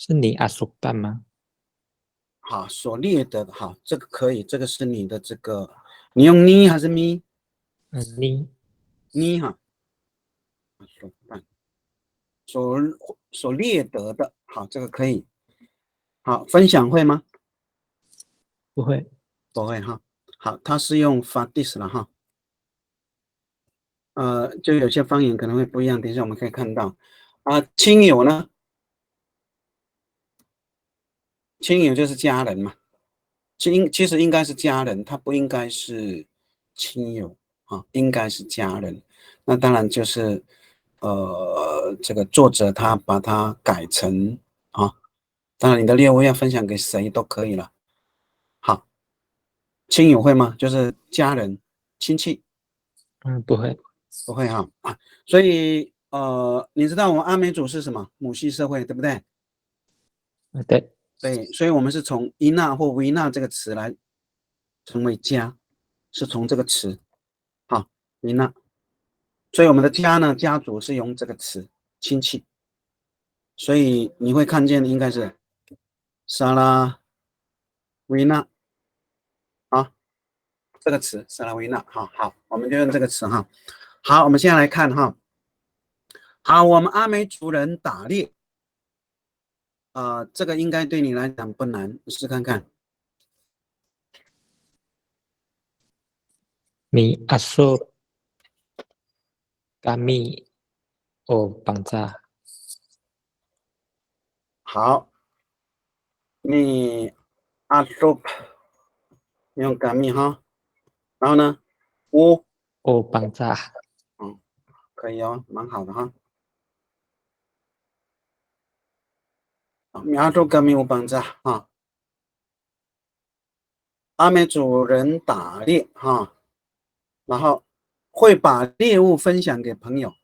是你阿苏办吗？好，所列得的，好，这个可以，这个是你的这个，你用你还是咪？你你哈，所办所所列得的，好，这个可以。好，分享会吗？不会。不会哈。好，它是用 fadis 了哈。就有些方言可能会不一样，等一下我们可以看到。亲友呢？亲友就是家人嘛，其实应该是家人，他不应该是亲友啊，应该是家人。那当然就是这个作者他把它改成啊，当然你的猎物要分享给谁都可以了。好，亲友会吗？就是家人、亲戚。不会。不会哈所以你知道我们阿美族是什么母系社会，对不对？对。对，所以我们是从伊娜或维纳这个词来成为家，是从这个词好伊娜，所以我们的家呢，家族是用这个词亲戚，所以你会看见的应该是沙拉维纳啊这个词沙拉维纳，好，我们就用这个词哈。好，我们现在来看哈，好，我们阿美族人打猎。这个应该对你来讲不难，你试看看。你阿苏嘎米哦绑扎。好，你阿苏用干米哈，然后呢，乌，哦绑扎。嗯，可以哦，蛮好的哈。苗族干米乌帮子哈，阿美族人打猎哈，然后会把猎物分享给朋友。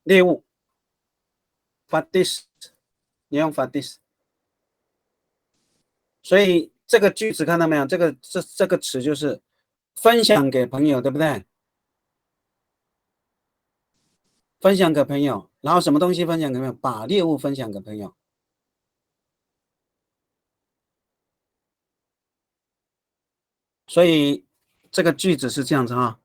猎物 fadis，你用 fadis，所以这个句子看到没有？这个词就是分享给朋友，对不对？分享给朋友，然后什么东西分享给朋友？把猎物分享给朋友。所以这个句子是这样子哈，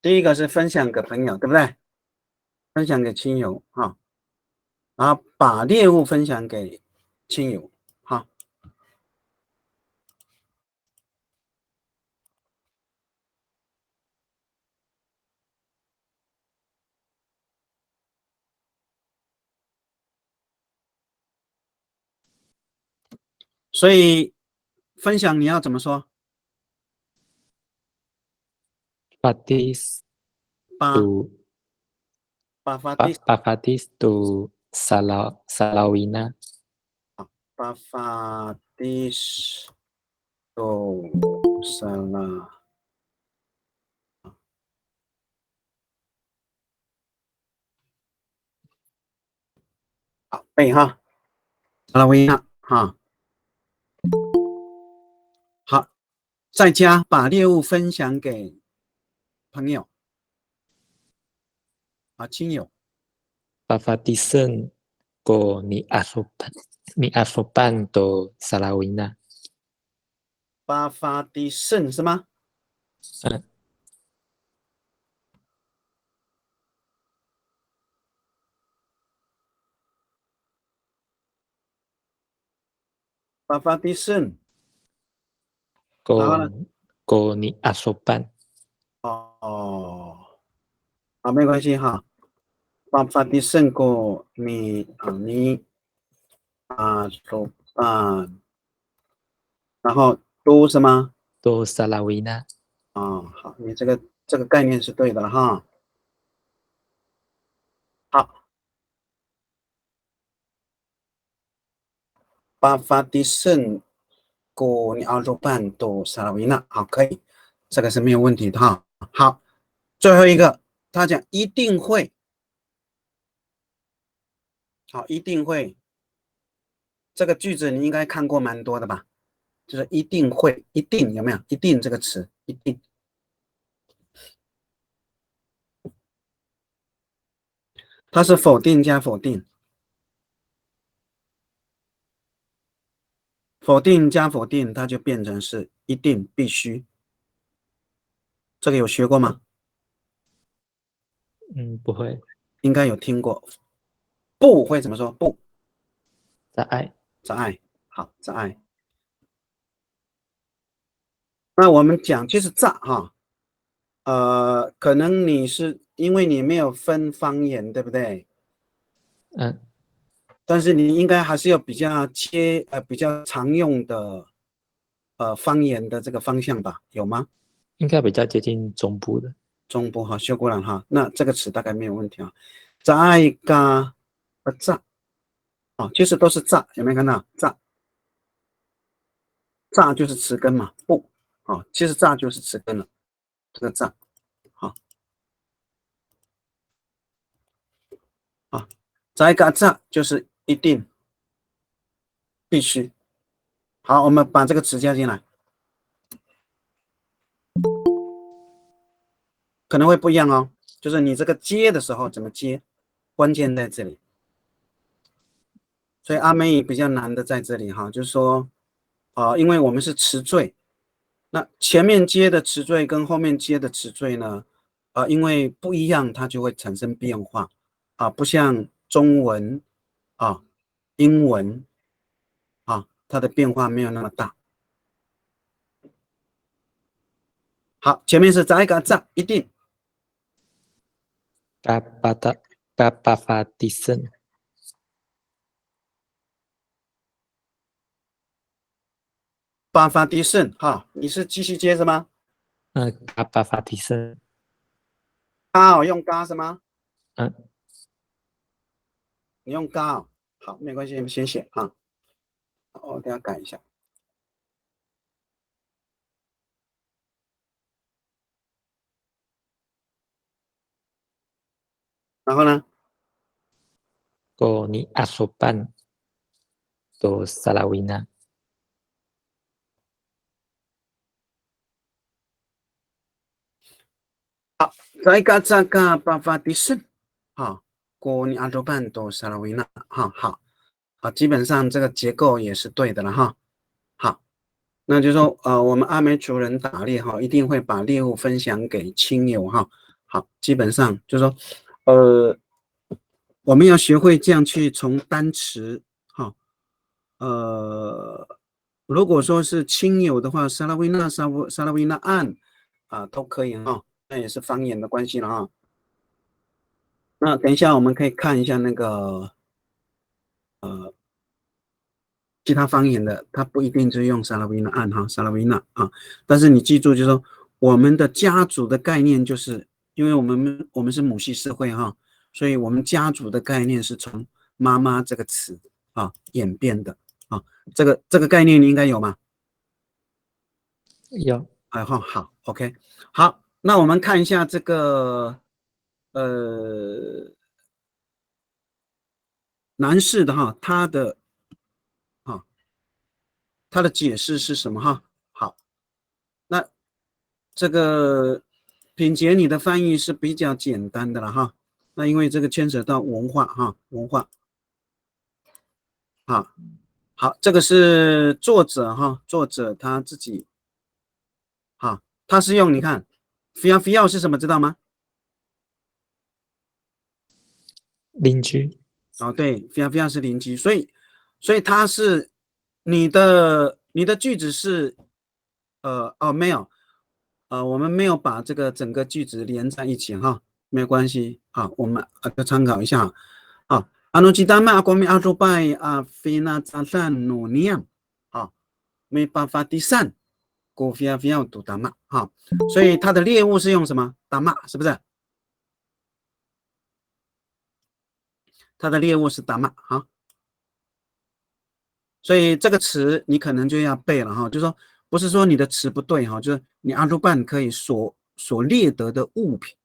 第一个是分享给朋友，对不对？分享给亲友哈，然后把猎物分享给亲友哈。所以分享你要怎么说？Fatis 巴 tu 巴法蒂斯，Fatis tu Salawina。巴法蒂斯哦，萨拉，好背哈，萨拉维纳哈，好，在家把猎物分享给朋友亲友。Fafatisan ko ni asopan to Salawina。巴法蒂圣是吗？嗯，巴法蒂圣，ko 然后呢？ko ni asopan。哦，好，没关系哈。巴法蒂圣过你手然后都是吗？to Salawina。好，你这个概念是对的了哈。好，巴法蒂圣过你澳洲办都萨拉维纳，好，可以，这个是没有问题的哈。好，最后一个，他讲一定会好，一定会。这个句子你应该看过蛮多的吧？就是一定会，一定有没有？一定这个词，一定。它是否定加否定，否定加否定，它就变成是一定必须。这个有学过吗？不会。应该有听过。不会怎么说？不，在爱。在爱。好，在爱。那我们讲其实在哈，可能你是因为你没有分方言，对不对？嗯，但是你应该还是有比较常用的方言的这个方向吧？有吗？应该比较接近中部的。中部哈，修过了哈，那这个词大概没有问题啊。在嘎在啊，其实都是在，有没有看到？在就是词根嘛，不啊，其实在就是词根了，这个在好啊，在嘎在就是一定必须。好，我们把这个词加进来，可能会不一样哦，就是你这个接的时候怎么接，关键在这里。所以阿美语比较难的在这里哈，就是说，因为我们是词缀，那前面接的词缀跟后面接的词缀呢，因为不一样，它就会产生变化不像中文英文它的变化没有那么大。好，前面是在一个在一定，巴发迪森。巴发迪胜你是继续接是吗？巴发迪森。用嘎是吗？嗯，你用嘎好，没关系，你先写我等下改一下。然后呢？Ko ni asupan to Salawina。在这个巴法迪胜过你阿多半都萨拉维纳好基本上这个结构也是对的了好，那就说我们阿美族人打猎一定会把猎物分享给亲友好，基本上就说我们要学会这样去从单词如果说是亲友的话，萨拉维纳萨拉维纳岸都可以那也是方言的关系了那等一下我们可以看一下那个其他方言的，它不一定是用萨拉维纳岸萨拉维纳但是你记住，就是说我们的家族的概念，就是因为我们是母系社会所以我们家族的概念是从妈妈这个词演变的这个概念你应该有吗？有。好 ，OK， 好，那我们看一下这个男士的他的解释是什么好，那这个品杰你的翻译是比较简单的了那因为这个牵扯到文化文化好，这个是作者作者他自己他是用你看 fiao 是什么知道吗？邻居。对 fiao 是邻居，所以它是你的句子是没有我们没有把这个整个句子连在一起没有关系我们就参考一下anu citama ako may arupay finatatan no niam may pafatisan ko fiao 读达玛所以它的猎物是用什么达玛是不是？它的猎物是达玛所以这个词你可能就要背了就是说不是说你的词不对就是你阿鲁班可以所猎得的物品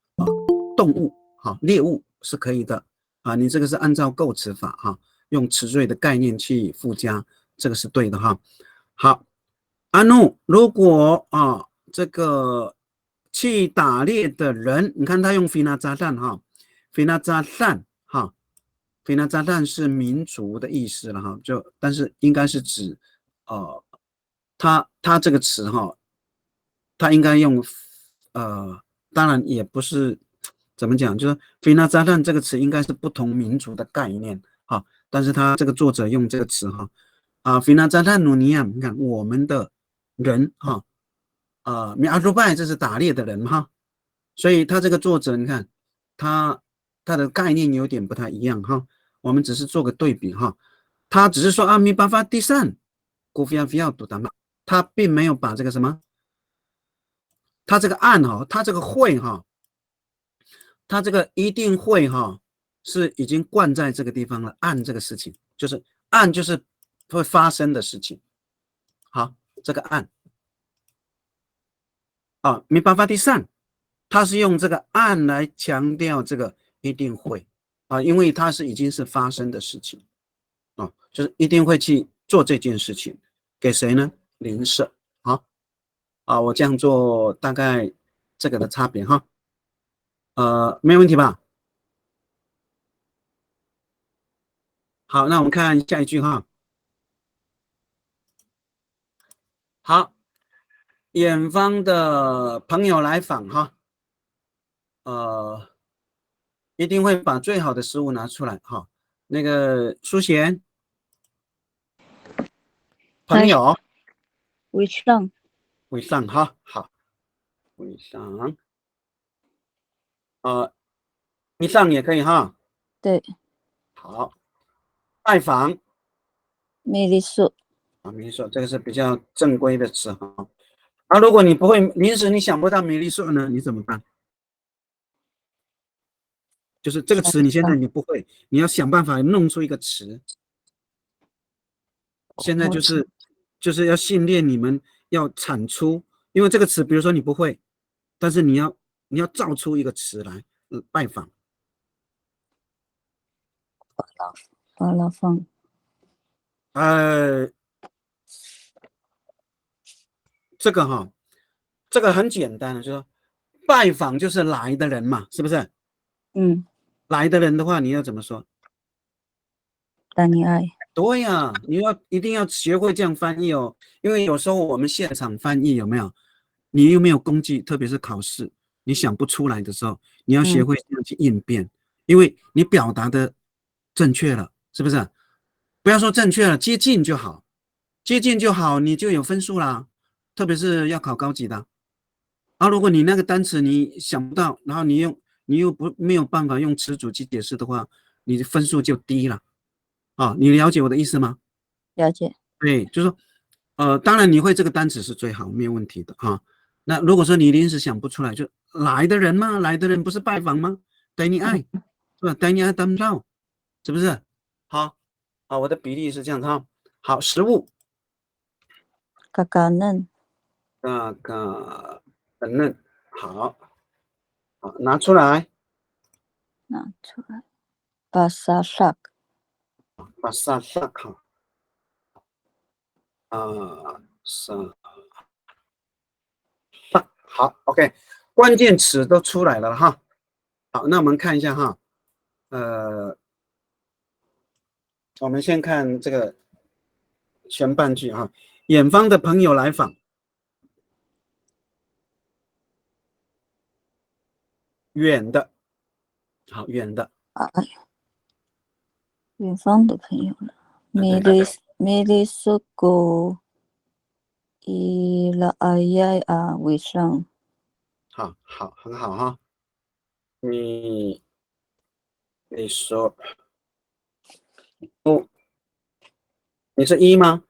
动物猎物是可以的啊，你这个是按照构词法哈，用词缀的概念去附加，这个是对的哈。好，阿努，如果啊这个去打猎的人，你看他用菲那扎旦哈，菲那扎旦哈，菲那扎旦是民族的意思了哈，但是应该是指他这个词哈，他应该用当然也不是怎么讲，就是菲那扎旦这个词应该是不同民族的概念哈，但是他这个作者用这个词哈菲那扎旦努尼亚，你看我们的人哈米阿鲁拜这是打猎的人哈，所以他这个作者你看他的概念有点不太一样哈，我们只是做个对比哈，他只是说阿弥巴法第三古菲亚菲亚杜达玛，他并没有把这个什么。他这个案哈，他这个会哈，他这个一定会哈，是已经灌在这个地方了。案这个事情，就是案就是会发生的事情。好，这个案啊，没办法第三，他是用这个案来强调这个一定会啊，因为它是已经是发生的事情啊，就是一定会去做这件事情，给谁呢？邻舍。好。我这样做大概这个的差别哈，没有问题吧？好，那我们看下一句哈。好，远方的朋友来访哈，一定会把最好的食物拿出来哈。那个淑贤，朋友，为上为上哈，好，为上，以上也可以哈。对，好，拜访。美丽素没错，这个是比较正规的词哈。如果你不会，临时你想不到美丽素呢，你怎么办？就是这个词你现在你不会，你要想办法弄出一个词。现在就是要训练你们要产出，因为这个词，比如说你不会，但是你要造出一个词来，拜访。巴拉放这个哈，这个很简单的，就是说拜访就是来的人嘛，是不是？来的人的话，你要怎么说？丹尼爱。对呀，你一定要学会这样翻译哦，因为有时候我们现场翻译有没有？你又没有工具，特别是考试，你想不出来的时候，你要学会这样去应变，因为你表达的正确了，是不是？不要说正确了，接近就好，接近就好，你就有分数啦。特别是要考高级的，如果你那个单词你想不到，然后你又没有办法用词组去解释的话，你的分数就低了。你了解我的意思吗？了解。对，就是说，当然你会这个单词是最好，没有问题的哈。那如果说你临时想不出来，就来的人嘛，来的人不是拜访吗？带你爱，是吧？带你爱当到，是不是？好，我的比例是这样哈。好，食物，嘎嘎嫩，嫩，好，拿出来，巴萨萨克，把萨萨卡，好 ，OK， 关键词都出来了哈。好，那我们看一下哈，我们先看这个前半句哈，远方的朋友来访，远的，好，远的，远方的朋友了。美丽素古伊拉阿耶啊为上。好，很好哈。你说，你是一吗？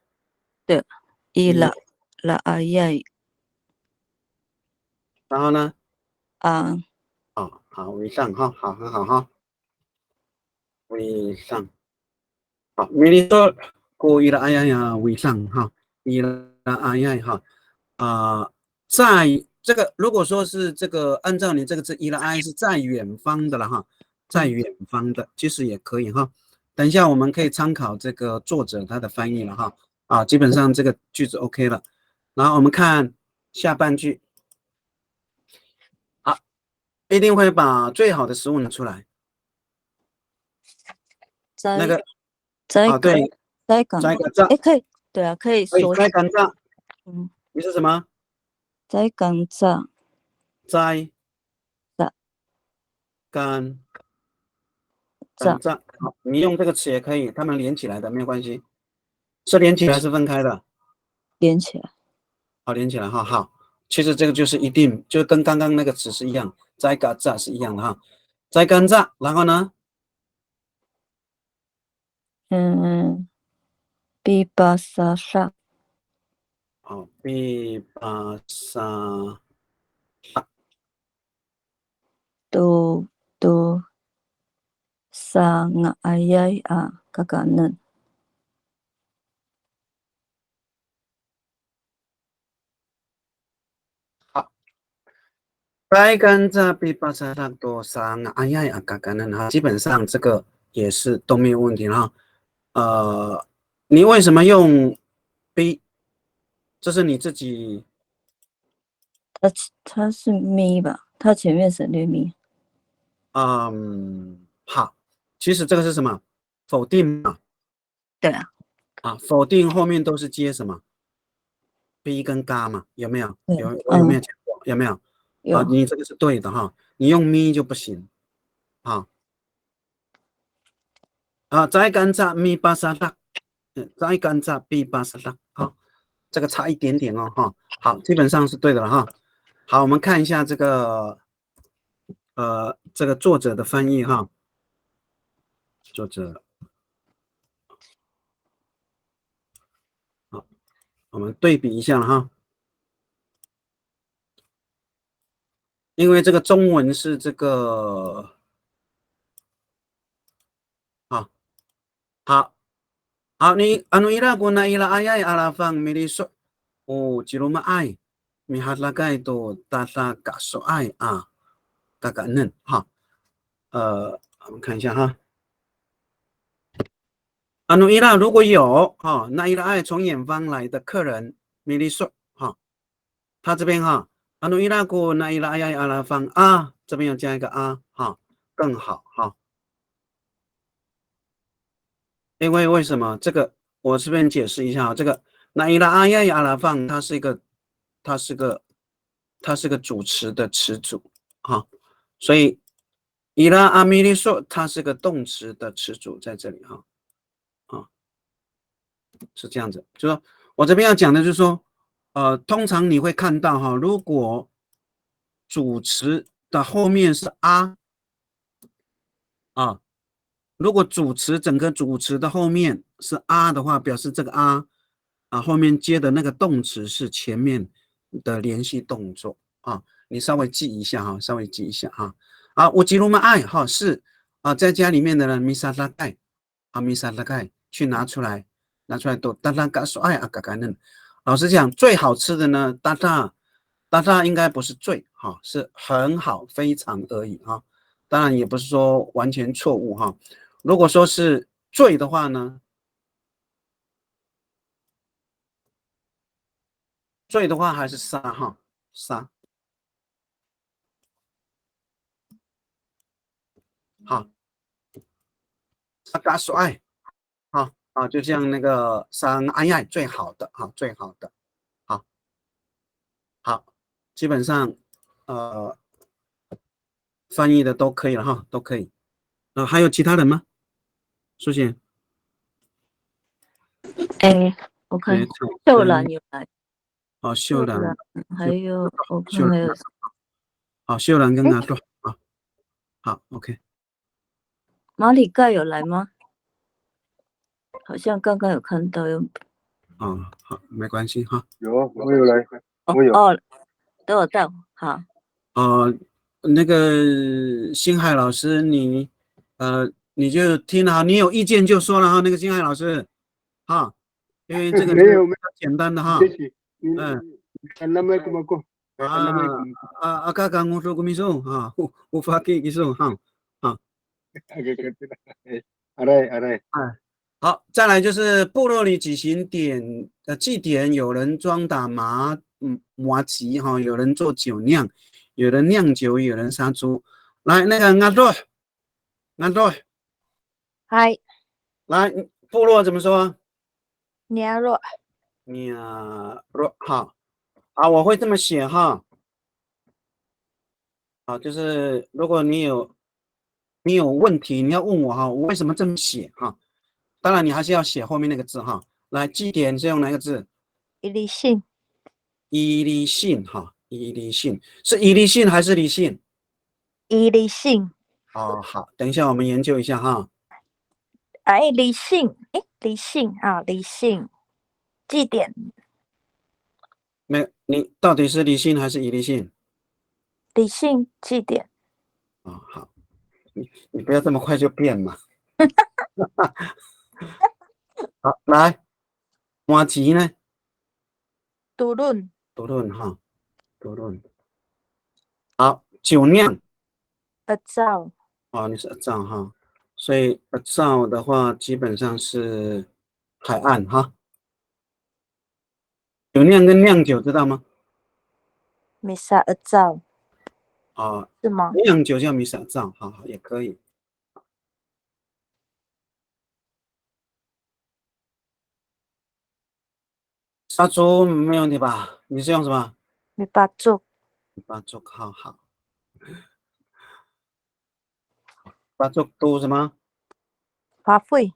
对，伊拉阿耶。然后呢？好，为上哈，好，很好哈。为上，好，你说过伊拉阿呀为上哈，伊拉阿呀哈，在这个如果说是这个按照你这个字伊拉阿是在远方的了哈，在远方的，其实也可以哈。等一下我们可以参考这个作者他的翻译了哈。啊，基本上这个句子 OK 了。然后我们看下半句，好，一定会把最好的食物拿出来。那个啊，对，在港在港炸，可以，对啊，可以可以说，在港炸，你是什么？在港炸，在炸港炸炸，好，你用这个词也可以，它们连起来的没有关系，是连起来还是分开的？连起来，好，连起来哈，好，其实这个就是一定，就跟刚刚那个词是一样，在港炸是一样的哈，在港炸，然后呢？比巴沙沙，哦，比巴沙都沙nga ayay kakanan。白甘蔗比巴沙拉多三啊，哎呀呀，嘎嘎嫩哈，基本上这个也是都没有问题哈。你为什么用 B？这是你自己它是咪吧？它前面省略咪。好，其实这个是什么？否定嘛。对啊。否定后面都是接什么 ？B 跟嘎嘛，有没有？我有没有讲过？有没有？有。你这个是对的哈，你用咪就不行。在甘蔗咪巴沙拉，在甘蔗比巴沙拉，好，这个差一点点哦哈。好，基本上是对的了哈。好，我们看一下这个这个作者的翻译哈。作者，好，我们对比一下哈。因为这个中文是这个，好，你anu ira kuna ila ayay alafang miliso jiruma ay mihatlagay to tata kaso ay kakanen 哈。我们看一下哈。anu ira 如果有哈，那 ila ay 从远方来的客人 miliso 哈，他这边哈anu ira kuna ila ayay alafang 这边要加一个哈，更好哈。因为为什么这个我这边解释一下这个那伊拉阿亚亚拉放它是个主词的词组所以伊拉阿米利索它是个动词的词组在这里是这样子，就说我这边要讲的就是说通常你会看到如果主词的后面是如果主词整个主词的后面是的话，表示这个后面接的那个动词是前面的联系动作你稍微记一下稍微记一下我吉鲁玛爱是在家里面的人米萨拉盖米萨拉盖去拿出来都达拉嘎说爱嘎嘎嫩。老实讲，最好吃的呢，达达应该不是最是很好非常而已当然也不是说完全错误如果说是最的话呢，最的话还是沙沙。沙嘎索爱就像那个沙安爱最好的最好的好，基本上翻译的都可以了都可以。还有其他人吗？苏贤。我看秀兰有来。秀兰，还有我看还有秀兰跟阿多好 OK。马里盖有来吗？好像刚刚有看到好，没关系有我有来，我有都有到好。那个星海老师你就听好，你有意见就说了那个星海老师因为这个没有简单的Assalamualaikum akak nguso kumiso ufaki kiso อะไร好，再来就是部落里举行祭典，有人装打麻糬哈，有人做酒酿，有人酿酒，有人杀猪。来，那个安多，嗨，来，部落怎么说？娘若，好，啊，我会这么写哈。啊，就是如果你有问题，你要问我哈，我为什么这么写哈？当然你还是要写后面那个字哈。来，祭典是用哪个字？一理性，伊犁信哈，伊犁信是伊犁信还是理信？一理性，哦，好，等一下我们研究一下哈。哎，理性，哎，理性啊，理性，祭典，你到底是理信还是伊犁信？理性祭典，哦，好，你不要这么快就变嘛。好，来，马吉呢？独论，多论哈，多论。好，酒酿造，哦，你是藏哈，所以藏的话基本上是海岸哈。酒酿跟酿酒知道吗？米萨造，啊，是吗？酿酒叫米撒藏，好好也可以。杀猪没问题吧？你是用什么？米巴族，八猪好，八猪都什么？花卉，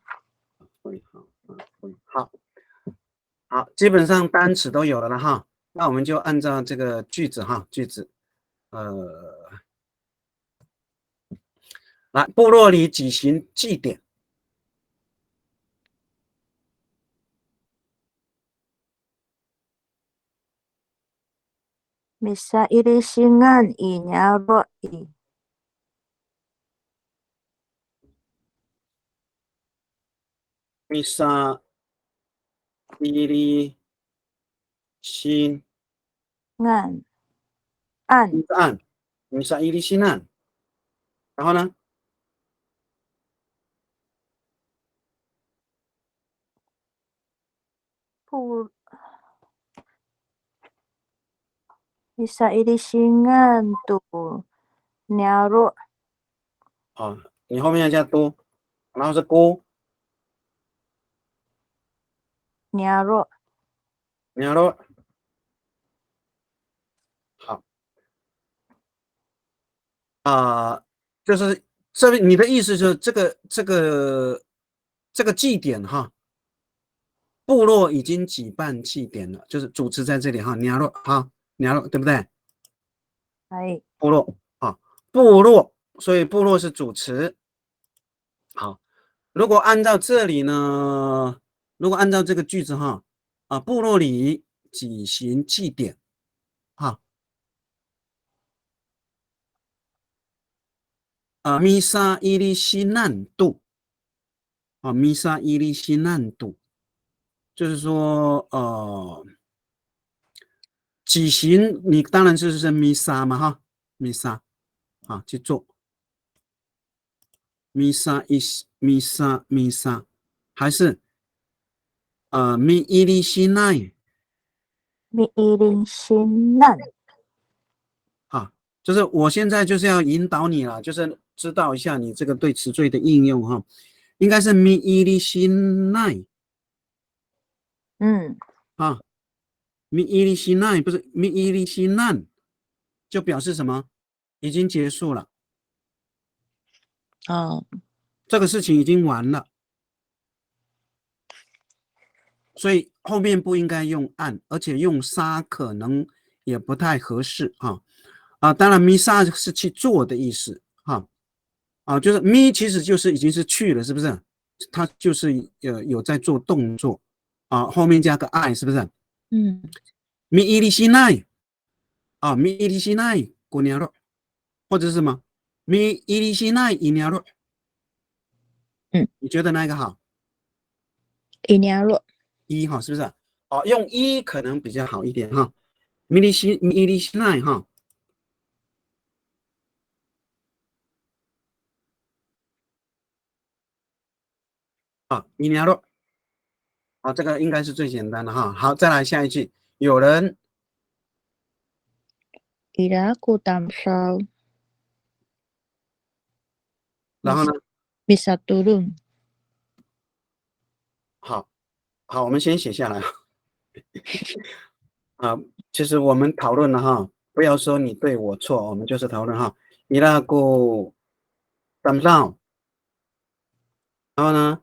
好，基本上单词都有了哈。那我们就按照这个句子哈，来，部落里举行祭典。米萨一理性案以娘若以，米沙伊利新案案案，米沙伊利新案。然后呢？不，米萨一理性案度娘若哦，你后面要加都，然后是姑，娘若娘肉。好啊，就是你的意思就是这个祭典哈，部落已经举办祭典了，就是主持在这里哈，娘肉哈，娘肉对不对？哎，部落啊，部落，所以部落是主持。好，如果按照这里呢，如果按照这个句子哈，啊，部落里举行祭典，哈，啊，弥撒伊利西难度，啊，弥撒伊利西难度，就是说，举行，你当然就是弥撒嘛，哈，弥撒，啊，去做弥撒，还是弥伊利西奈。米一理性案，啊，就是我现在就是要引导你了，就是知道一下你这个对词缀的应用哈，应该是 mi ili sinai 嗯，啊，mi ili sinai 不是 mi ili sinan，就表示什么？已经结束了，哦，这个事情已经完了，所以后面不应该用按，而且用杀可能也不太合适啊。啊，当然 mi 杀是去做的意思哈。啊，就是 mi 其实就是已经是去了，是不是？它就是有在做动作啊，后面加个 I 是不是嗯， ？mi ili sinai 啊，mi ili sinai gunyaro，或者是什么？mi ili sinai inyaro，嗯，你觉得哪一个好？一娘若一哈，是不是？哦，用一可能比较好一点哈。mi ili sinai 哈。好，伊尼亚洛。好，这个应该是最简单的哈。好，再来下一句，有人， Iraku damsal 然后呢？ bisa turun. 好，好，我们先写下来。啊，其实我们讨论了哈，不要说你对我错，我们就是讨论哈。伊拉古dam上，然后呢？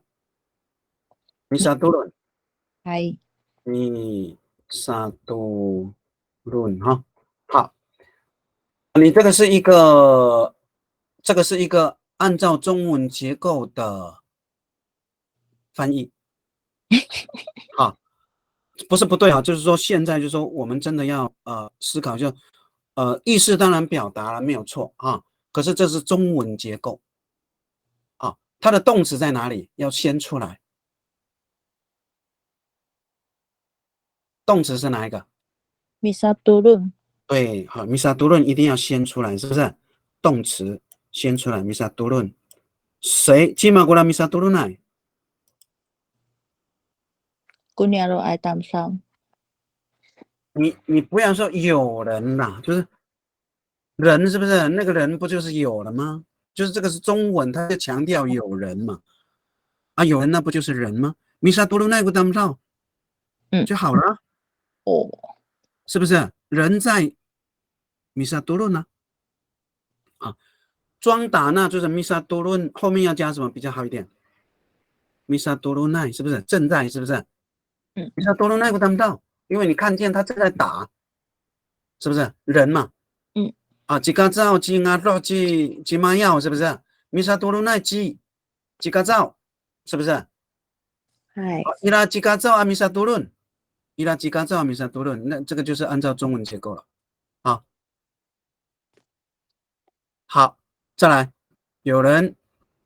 米萨杜伦， Hai. 米萨杜伦哈。好，你这个是一个，这个是一个按照中文结构的翻译。好，不是不对啊，就是说现在就是说我们真的要思考，就意思当然表达了没有错啊，可是这是中文结构啊，它的动词在哪里？要先出来。动词是哪一个？ Bisa turun. 对，好，米萨杜伦一定要先出来，是不是？动词先出来，米萨杜伦。谁？基马过来，米萨杜伦来。 Kunyaro ai damsal. 你不要说有人啦，就是人，是不是？那个人不就是有了吗？就是这个是中文，它就强调有人嘛。啊，有人那不就是人吗？米萨杜鲁那个当不到，就好了，哦，是不是？人在米萨杜鲁呢？啊，装打那就是米萨杜鲁后面要加什么比较好一点？米萨杜鲁奈是不是正在？是不是？米萨杜鲁那个当不到，因为你看见他正在打，是不是？人嘛。啊，几个灶几啊肉几麻药是不是？米萨多鲁奈几个灶是不是？嗨，伊拉几个灶啊米萨多伦，伊拉几个灶米萨多伦，那这个就是按照中文结构了。好，好，再来，有人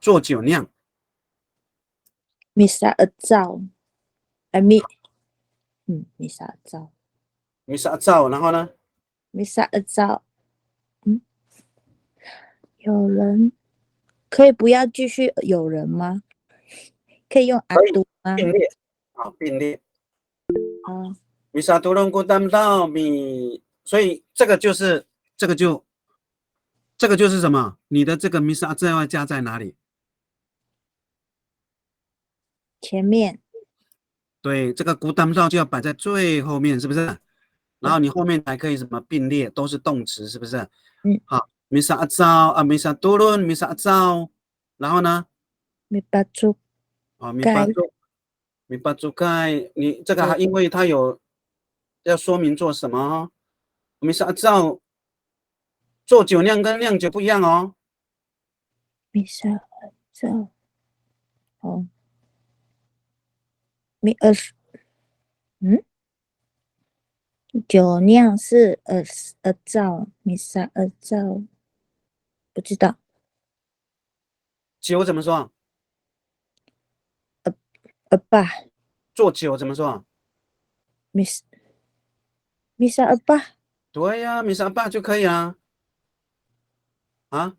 做酒酿。Bisa adzal. Mi. Bisa adzal. 米萨灶，然后呢？ Bisa adzal. 有人可以不要继续有人吗？可以用阿杜吗？并列，好，并列。啊，米萨多伦古当到米，所以这个就是这个就是什么？你的这个米萨在外加在哪里？前面。对，这个古当到就要摆在最后面，是不是？然后你后面还可以什么并列，都是动词，是不是？好，米萨阿造啊，米萨多伦，米萨阿造，然后呢？米巴祖啊，米巴祖盖，你这个还因为它有要说明做什么？米萨阿造做酒酿跟酿酒不一样哦。米萨阿造，哦，酒酿是造，米萨造，不知道。酒怎么说？爸，做酒怎么说？米萨爸。对呀，米萨爸就可以啊。啊，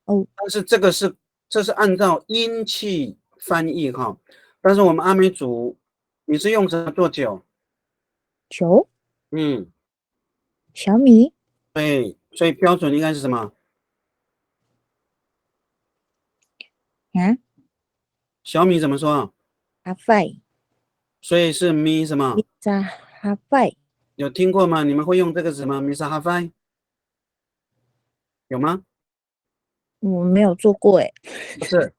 哦，但是这是按照音气翻译哈。但是我们阿美族，你是用什么做酒？酒，小米。对，所以标准应该是什么？啊，小米怎么说？哈费。所以是米什么？米萨哈费。有听过吗？你们会用这个什么米萨哈费？有吗？我没有做过诶。不是，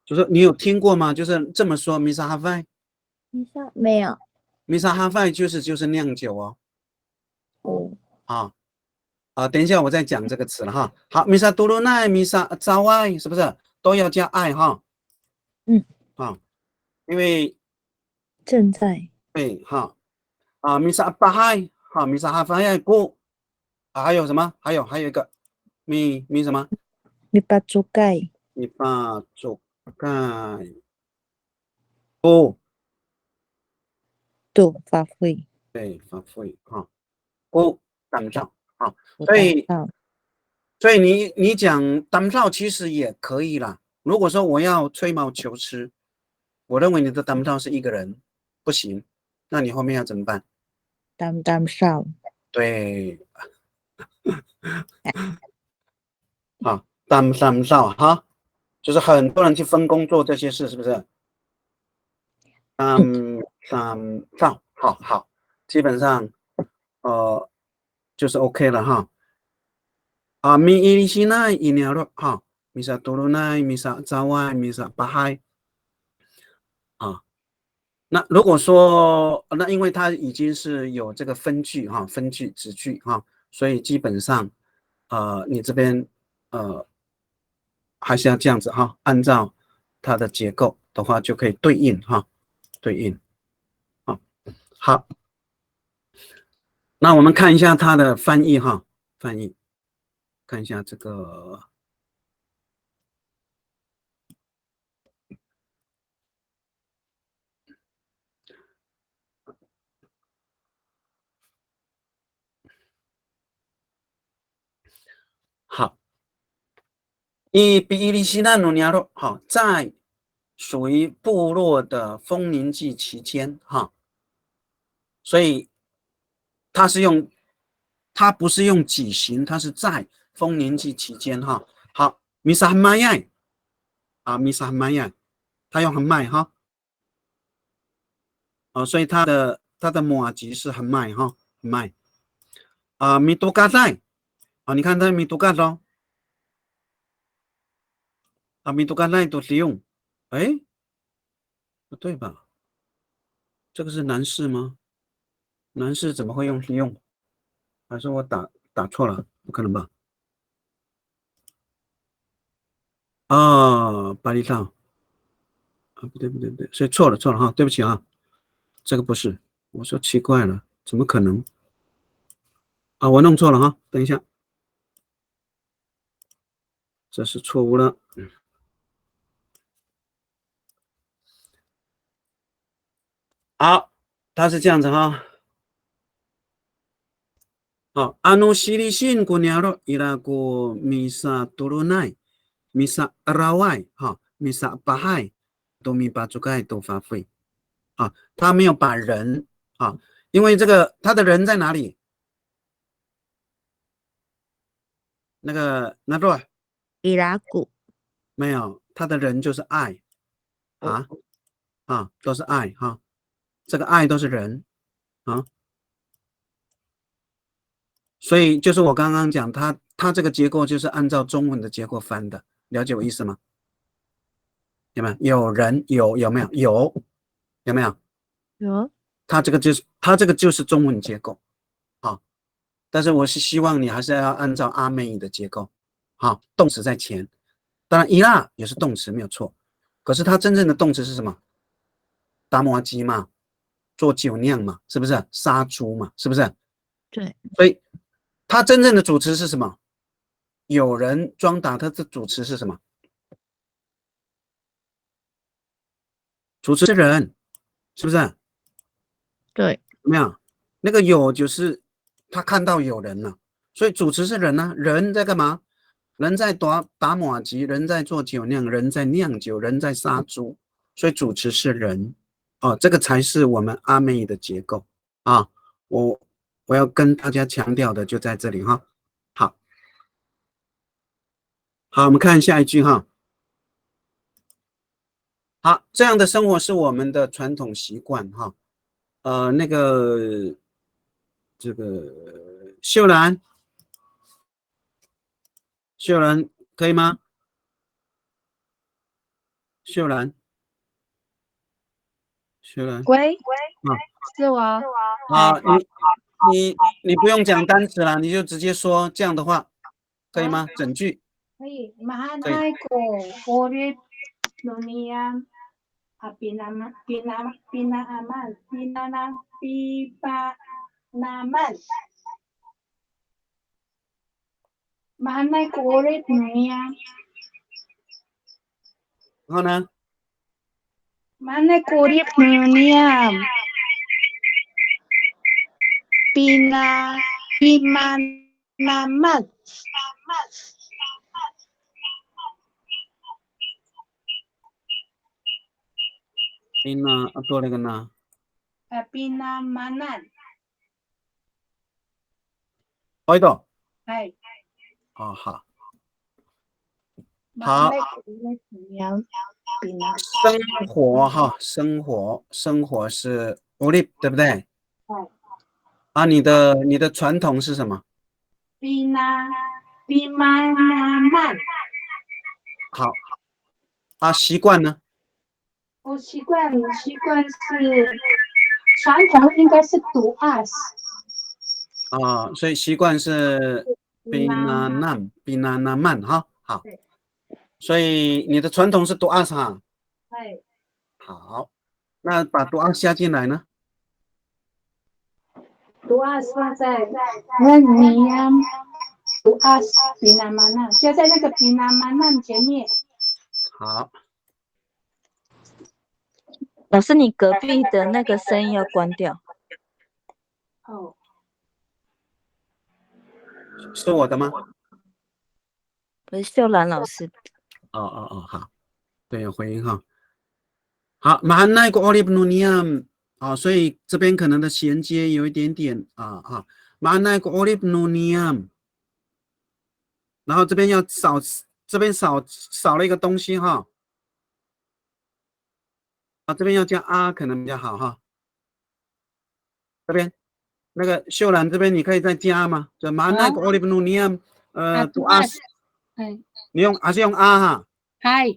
就是你有听过吗？就是这么说，米萨哈费。米萨没有。米萨哈费就是酿酒哦。哦。等一下我再讲这个词了哈。好，米萨多罗奈，米萨扎爱，是不是都要加爱哈？因为正在。对哈。米萨巴嗨，好，米萨哈法爱过。还有什么？还有一个米什么？米巴祖盖。米巴祖盖。不。对，发挥。对，发挥哈。不，当照啊。所以你讲当照其实也可以啦。如果说我要吹毛求疵，我认为你的当到是一个人，不行，那你后面要怎么办？当少，对，好，当少哈，就是很多人去分工做这些事，是不是？少，好，基本上就是 OK 了哈。mi ini sini ini ha, misa turunai, misa zawai, misa bahai 啊。那如果说，那因为它已经是有这个分句哈，分句子句哈，所以基本上，你这边还是要这样子哈，按照它的结构的话就可以对应哈，对应。好，那我们看一下它的翻译哈，翻译，看一下这个。好，比伊利西纳努尼亚洛，好，在属于部落的丰年祭期间哈，所以它不是用几行，它是在丰年祭期间哈。好，米萨罕麦亚啊，米萨罕麦亚，它用很麦哈，所以它的摩吉是很麦哈，很麦米多嘎在你看它米多嘎咯。米多嘎奈都是用，哎，不对吧？这个是男士吗？男士怎么会用是用？还是我打错了？不可能吧？巴黎上不对，所以错了哈，对不起啊，这个不是，我说奇怪了，怎么可能？我弄错了哈，等一下，这是错误了。好，它是这样子哈。好，Silisin kunyaro iraku misa turunai, misa rawai 哈，misa bahai 都米把主盖都发挥他没有把人因为这个他的人在哪里？那个那多伊拉古，没有，他的人就是爱都是爱哈，这个爱都是人所以就是我刚刚讲，它这个结构就是按照中文的结构翻的，了解我意思吗？有没有？有人有没有？有没有？有，它这个就是中文结构但是我是希望你还是要按照阿美语的结构动词在前，当然伊拉也是动词没有错，可是它真正的动词是什么？打麻鸡嘛，做酒酿嘛，是不是？杀猪嘛，是不是？对，所以它真正的主词是什么？有人装打，它的主词是什么？主词是人，是不是？对，有没有？那个有就是他看到有人了，所以主词是人呢、人在干嘛？人在打马吉，人在做酒酿，人在酿酒，人在杀猪，所以主词是人这个才是我们阿美语的结构我要跟大家强调的就在这里哈。好，我们看下一句哈。好，这样的生活是我们的传统习惯哈。那个这个秀兰可以吗？秀兰，喂，啊是我。你不用讲单词了，你就直接说这样的话，可以吗？整句可以。Mahal dunia pinanaman mahal dunia 然后呢？ mahal dunia pinanaman 宾那多了个那，宾那玛难，好一个。哎，哦，好。马奈果列土尼亚，宾那，生活哈，生活是 olip 对不对？哎，啊，你的传统是什么？宾那玛难，好啊，习惯呢？我习惯是传统应该是读 us，啊，所以习惯是 binanam 哈，好，对，所以你的传统是读 us 哈，哎，好，那把读 us 加进来呢？读 us 放在那尼亚，读 us 宾那玛难，就在那个宾那玛难前面。好，老师，你隔壁的那个声音要关掉。哦，是我的吗？不是秀兰老师。哦，好，对，有回音哈。好，马奈个 olip nuniam 啊，所以这边可能的衔接有一点点啊，马奈个 olip nuniam，然后这边要少，这边少了一个东西哈，啊，这边要加啊，可能比较好哈。这边那个秀兰这边你可以再加吗？就马奈个 olip nuniam，读 us， 哎，你用还是用啊哈？嗨，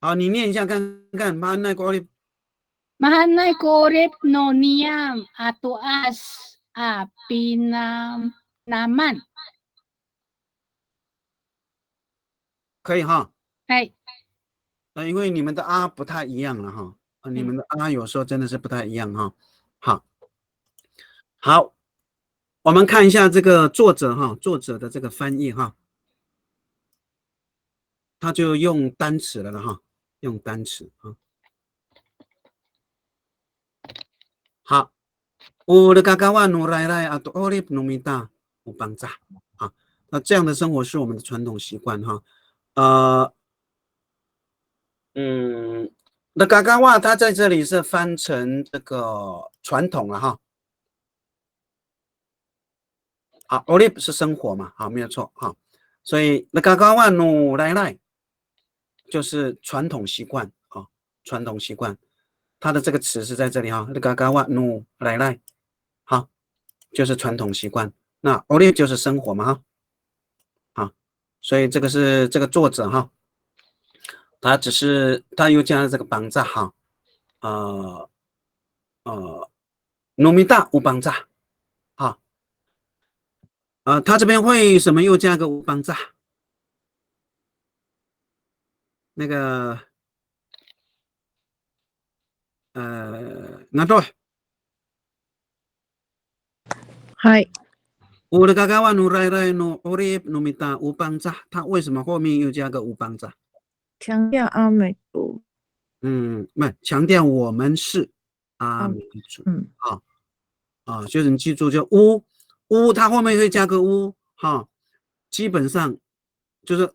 好，你念一下看看，马奈个 olip。Mahanay korep no niyam atuas naman。可以哈。哎，因为你们的啊不太一样了哈，你们的啊有时候真的是不太一样哈。好，我们看一下这个作者哈，作者的这个翻译哈，他就用单词了哈，用单词啊。好，我的嘎嘎哇努来来啊，多奥利努米达乌邦扎啊，那这样的生活是我们的传统习惯哈。那嘎嘎哇它在这里是翻成这个传统了哈。好 ，olip 是生活嘛，好，没有错哈。所以那嘎嘎哇努来来就是传统习惯啊，传统习惯，它的这个词是在这里哈。那嘎嘎哇努来来，好，就是传统习惯。那 olip 就是生活嘛哈。好，所以这个是这个作者哈，他又加了这个绑扎哈，努米大乌绑扎，好。他这边会什么又加个乌邦扎？那个那多，嗨，我的嘎嘎哇努来来努奥利努米达乌邦扎，他为什么后面又加个乌邦扎？强调阿美族。不强调我们是阿美族。就是你记住，就乌，它后面会加个乌哈，基本上就是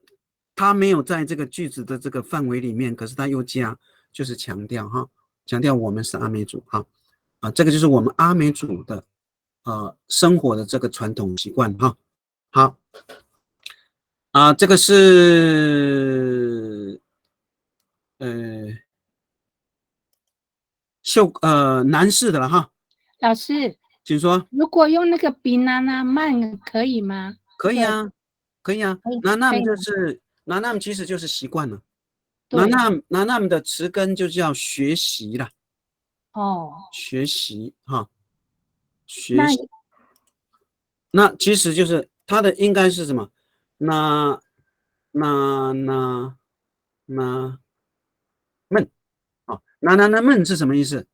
它没有在这个句子的这个范围里面，可是它又加，就是强调哈，强调我们是阿美族哈，这个就是我们阿美族的生活的这个传统习惯哈。好，这个是男士的了哈。老师，请说。如果用那个 banana man 可以吗？可以啊，可以啊。nanam 就是nanam，其实就是习惯了。nanam 的词根就叫学习了。学习哈，学习。那其实就是它的应该是什么？那闷啊，那闷是什么意思？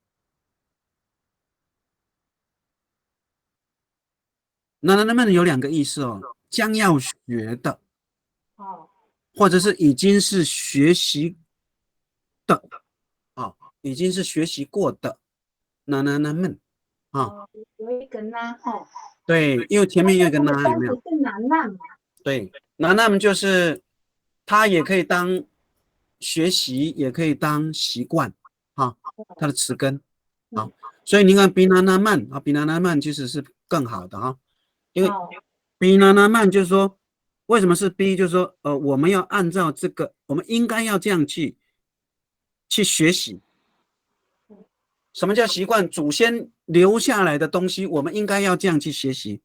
那闷有两个意思哦，将要学的，或者是已经是学习的，已经是学习过的，那闷有一个那对，因为前面有一个那有没有？是南浪。对，那么就是它也可以当学习，也可以当习惯啊，它的词根啊。所以你看 binana man 啊 binana man 其实是更好的啊，因为 binana man 就是说为什么是 B， 就是说我们要按照这个，我们应该要这样去学习。什么叫习惯？祖先留下来的东西，我们应该要这样去学习。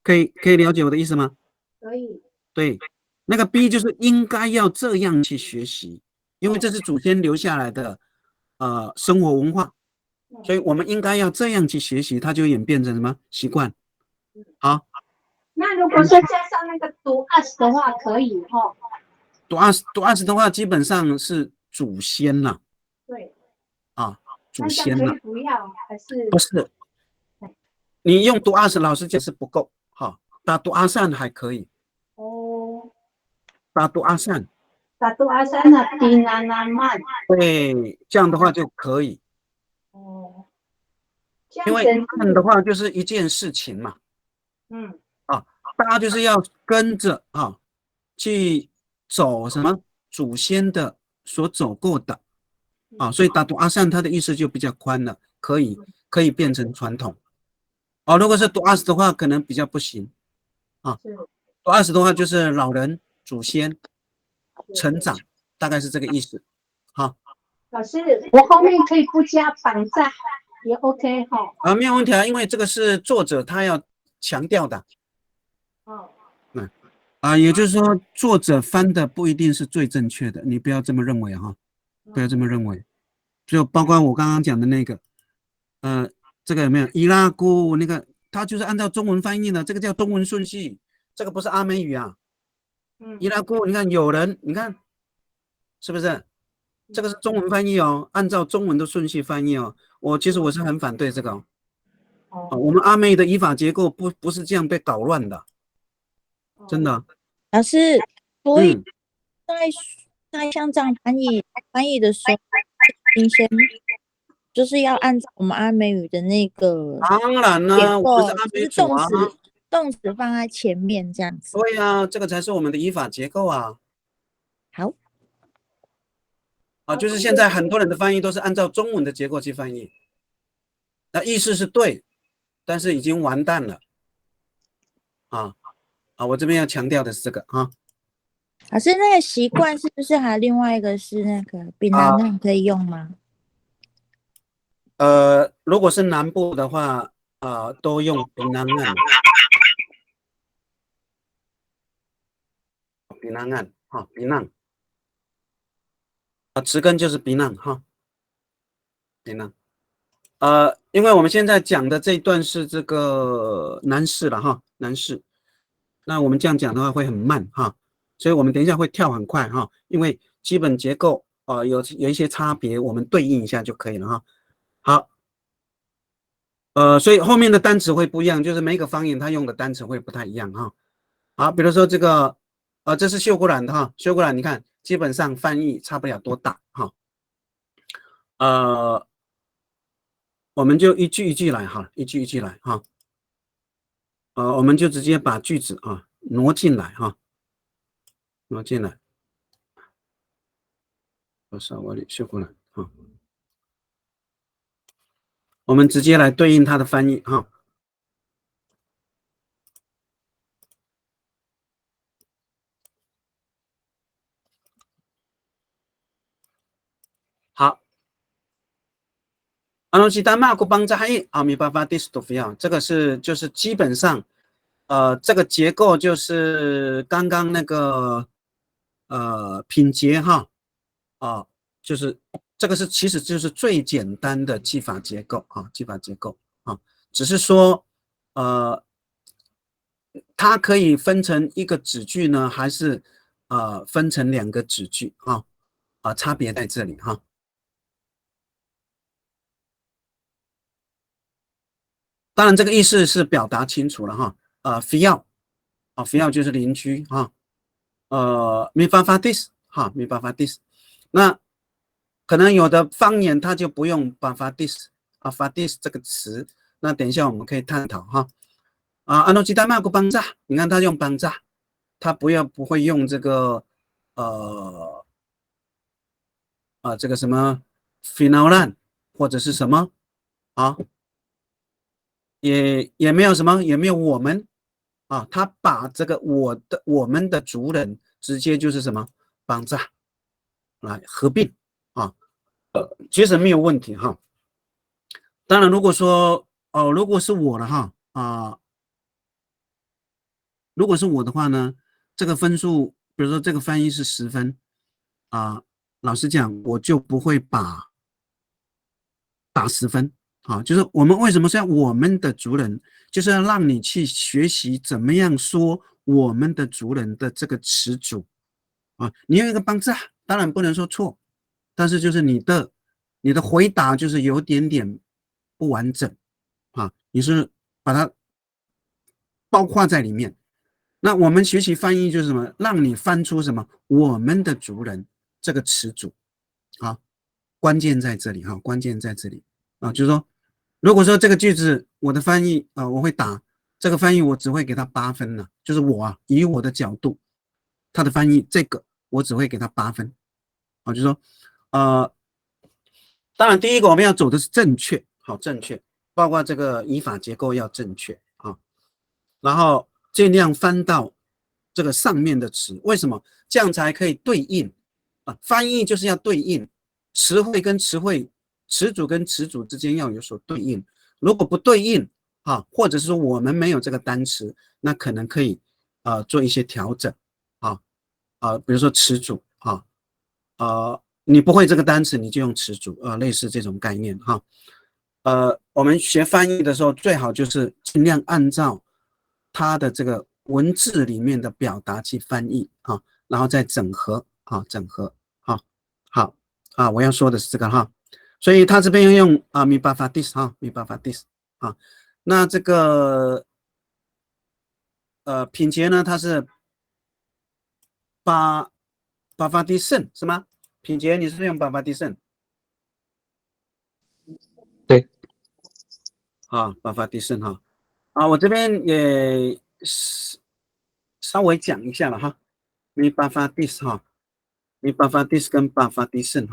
可以了解我的意思吗？可以。对，那个 B 就是应该要这样去学习，因为这是祖先留下来的生活文化，所以我们应该要这样去学习，它就演变成什么习惯？好，那如果说加上那个读 us 的话，可以哦。读 us 的话，基本上是祖先了。对。啊，祖那先了。可以不要还是？不是，你用读 us 老师讲是不够，哈，打读阿善还可以。哦。打读阿善。打读阿善的 binana man。对，这样的话就可以。哦。因为看的话就是一件事情嘛。大家就是要跟着去走什么祖先的所走过的所以打读阿善它的意思就比较宽了，可以变成传统。如果是读 us 的话，可能比较不行读 us 的话就是老人、祖先、成长，大概是这个意思。好，老师，我后面可以不加绑在也 OK 哈。没有问题啊，因为这个是作者他要强调的。也就是说，作者翻的不一定是最正确的，你不要这么认为哈，不要这么认为。就包括我刚刚讲的那个，这个有没有伊拉姑那个，它就是按照中文翻译的，这个叫中文顺序，这个不是阿美语啊。伊拉姑，你看有人，你看是不是？这个是中文翻译哦，按照中文的顺序翻译哦。其实我是很反对这个我们阿美的语法结构不是这样被搞乱的。真的，老师，所以在像这样翻译的时候，先就是要按照我们阿美语的那个当然啦，我是阿美族啊，动词放在前面这样子。对啊，这个才是我们的语法结构啊。好，就是现在很多人的翻译都是按照中文的结构去翻译，那意思是对，但是已经完蛋了我这边要强调的是这个老师，那个习惯是不是还另外一个是那个binana可以用吗？如果是南部的话都用binana binana 词根就是 binana binana 因为我们现在讲的这一段是这个南式了南式，那我们这样讲的话会很慢所以我们等一下会跳很快因为基本结构有一些差别，我们对应一下就可以了好，所以后面的单词会不一样，就是每个方言它用的单词会不太一样好，比如说这个这是秀姑峦的秀姑峦你看基本上翻译差不了多大我们就一句一句来一句一句来我们就直接把句子挪进来挪进来。秀姑峦我们直接来对应它的翻译好。这个是就是基本上这个结构就是刚刚那个品节就是这个其实就是最简单的记法结构记法结构只是说它可以分成一个子句呢，还是分成两个子句差别在这里当然这个意思是表达清楚了非要非要就是邻居没办法 this 没办法 this， 那可能有的方言它就不用办法 this 法 this 这个词，那等一下我们可以探讨安诺基达马古邦扎，你看他用邦扎，他不会用这个这个什么 finalan 或者是什么啊，也没有什么，也没有我们啊，他把这个我们的族人直接就是什么绑扎来合并啊，其实没有问题哈。当然，如果说如果是我的哈如果是我的话呢，这个分数，比如说这个翻译是10分老实讲，我就不会打10分啊。就是我们为什么是要我们的族人，就是要让你去学习怎么样说我们的族人的这个词组啊。你有一个帮助，当然不能说错，但是就是你的回答就是有点点不完整啊，你是把它包括在里面。那我们学习翻译就是什么？让你翻出什么？我们的族人这个词组，啊，关键在这里哈，关键在这里啊，就是说，如果说这个句子我的翻译我会打这个翻译，我只会给他8分了，就是我以我的角度，他的翻译这个我只会给他8分啊，就是说，当然第一个我们要走的是正确，好正确，包括这个语法结构要正确啊，然后尽量翻到这个上面的词，为什么？这样才可以对应啊。翻译就是要对应词汇跟词汇、词组跟词组之间要有所对应。如果不对应或者是说我们没有这个单词，那可能可以做一些调整比如说词组你不会这个单词，你就用词组类似这种概念哈。我们学翻译的时候，最好就是尽量按照它的这个文字里面的表达去翻译然后再整合整合好我要说的是这个哈，所以他这边要用mi ba fa dis mi ba fa dis 那这个品节呢，它是巴fa dis 圣是吗？品节你是不是用巴fa dis 圣？对，巴fa dis 圣我这边也稍微讲一下了哈，mi ba fa dis mi ba fa dis 跟巴fa dis 圣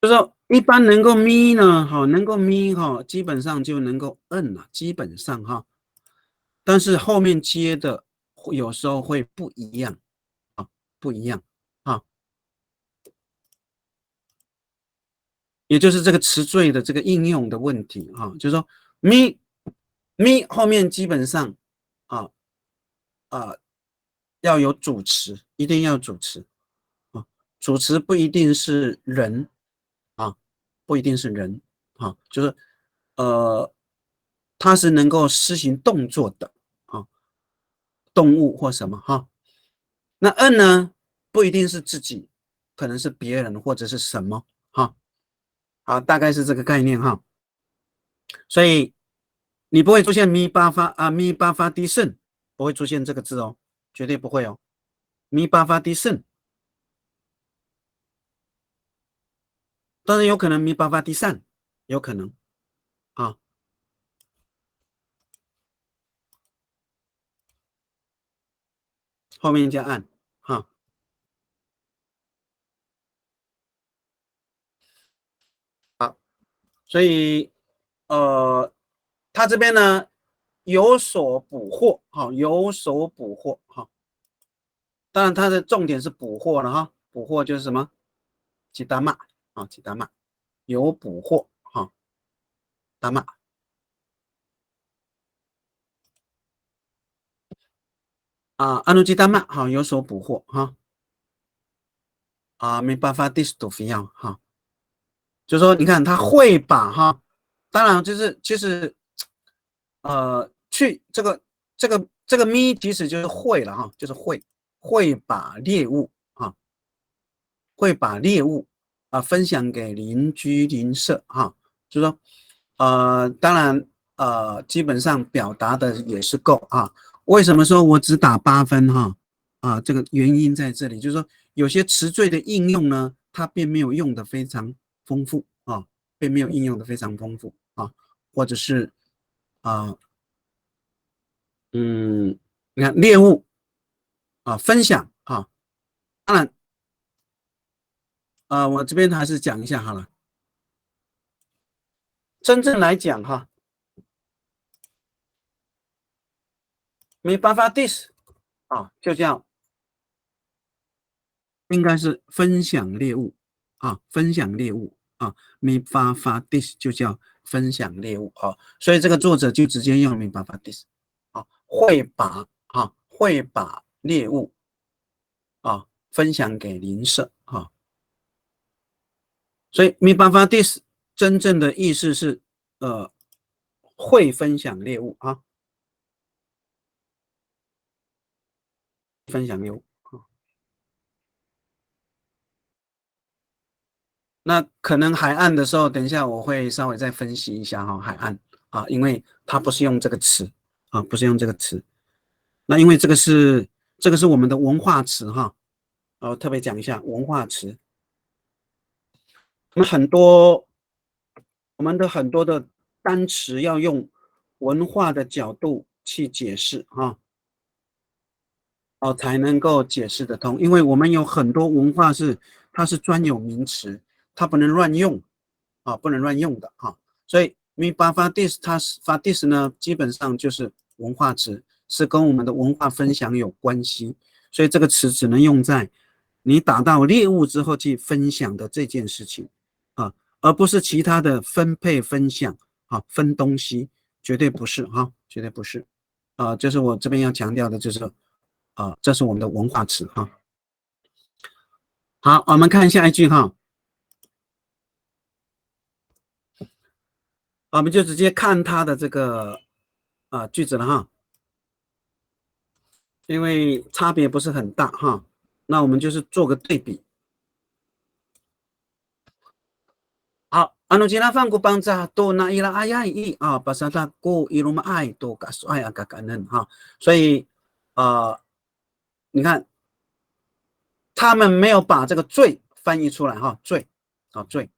就是说一般能够咪呢，能够咪基本上就能够摁了，基本上但是后面接的有时候会不一样不一样也就是这个词缀的这个应用的问题就是说咪后面基本上要有主词，一定要主词主词不一定是人不一定是人就是它是能够施行动作的动物或什么那摁呢不一定是自己，可能是别人或者是什么好，大概是这个概念所以你不会出现咪巴发低圣，不会出现这个字绝对不会咪巴发低圣，当然有可能咪巴发低散，有可能后面加按好，所以他这边呢有所捕获有所捕获当然它的重点是捕获了捕获就是什么吉达玛吉达玛有捕获达玛阿努吉达玛有所捕获没办法 dis 都非要就说你看他会把当然就是其实去这个咪其实就是会了就是会把猎物会把猎物分享给邻居邻舍就是说当然基本上表达的也是够为什么说我只打8分这个原因在这里，就是说有些词缀的应用呢，它并没有用的非常丰富并没有应用的非常丰富或者是你看猎物分享当然我这边还是讲一下好了。真正来讲没办法 dis 就叫应该是分享猎物分享猎物没办法 dis 就叫分享猎物所以这个作者就直接用没办法 dis 会把猎物分享给邻舍所以没办法 dis 真正的意思是会分享猎物分享猎物那可能海岸的时候，等一下我会稍微再分析一下海岸因为它不是用这个词不是用这个词。那因为这个是我们的文化词特别讲一下文化词。我们的很多的单词要用文化的角度去解释才能够解释得通，因为我们有很多文化它是专有名词，它不能乱用不能乱用的所以mi ba fa dis 它fa dis 呢，基本上就是文化词，是跟我们的文化分享有关系，所以这个词只能用在你打到猎物之后去分享的这件事情而不是其他的分配分享分东西，绝对不是绝对不是就是我这边要强调的就是这是我们的文化词好，我们看下一句我们就直接看它的这个句子了因为差别不是很大那我们就是做个对比。好，anu jinafanku bangsa to na ila ayai pasataku iluma ai to kasai agakanen所以你看他们没有把这个罪翻译出来罪罪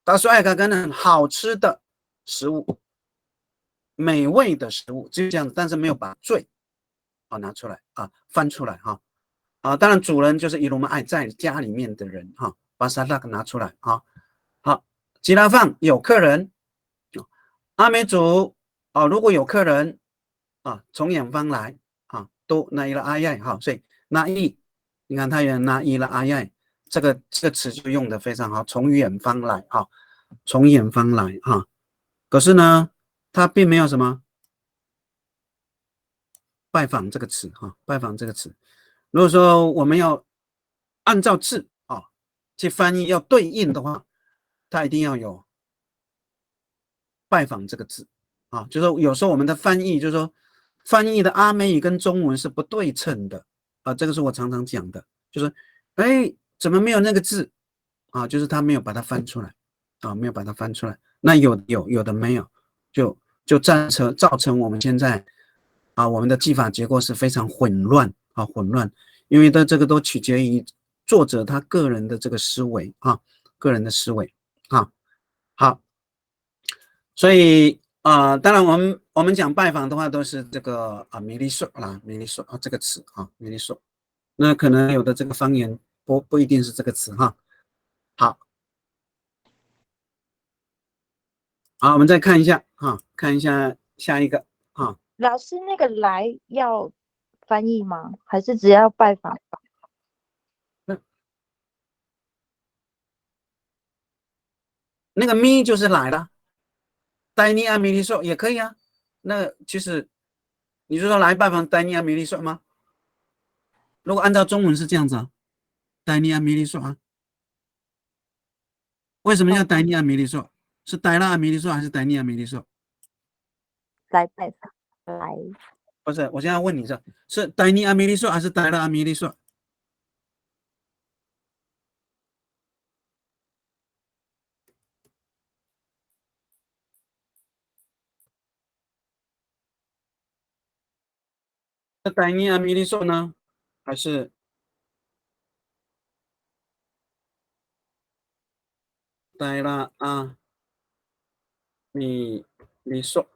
kasai agakanen 好吃的食物，美味的食物，就这样，但是没有把罪拿出来翻出来当然主人就是伊鲁玛爱在家里面的人把沙拉拿出来好，吉拉放有客人阿美族如果有客人从远方来都那伊拉阿耶所以那伊你看他有那伊拉阿耶这个词就用的非常好，从远方来从远方来可是呢他并没有什么拜访这个词拜访这个词，如果说我们要按照字去翻译要对应的话，它一定要有拜访这个字就是说有时候我们的翻译就是说翻译的阿美语跟中文是不对称的这个是我常常讲的，就是怎么没有那个字就是他没有把它翻出来没有把它翻出来，那有的没有，就造成我们现在我们的记法结构是非常混乱混乱，因为这个都取决于作者他个人的这个思维个人的思维好，所以当然我们讲拜访的话都是这个米利索啦，米利索这个词米利索，那可能有的这个方言不一定是这个词好，我们再看一下看一下下一个老师那个来要翻译吗？还是只要拜访？那个咪就是来了，戴尼亚米利索也可以那其实你就说来拜访戴尼亚米利索吗？如果按照中文是这样子戴尼亚米利索为什么叫戴尼亚米利索？是戴拉米利索还是戴尼亚米利索？来拜访来，不是，我现在问你是戴尼亚米利索还是戴拉米利索？是戴尼亚米利索呢，还是戴拉米李硕。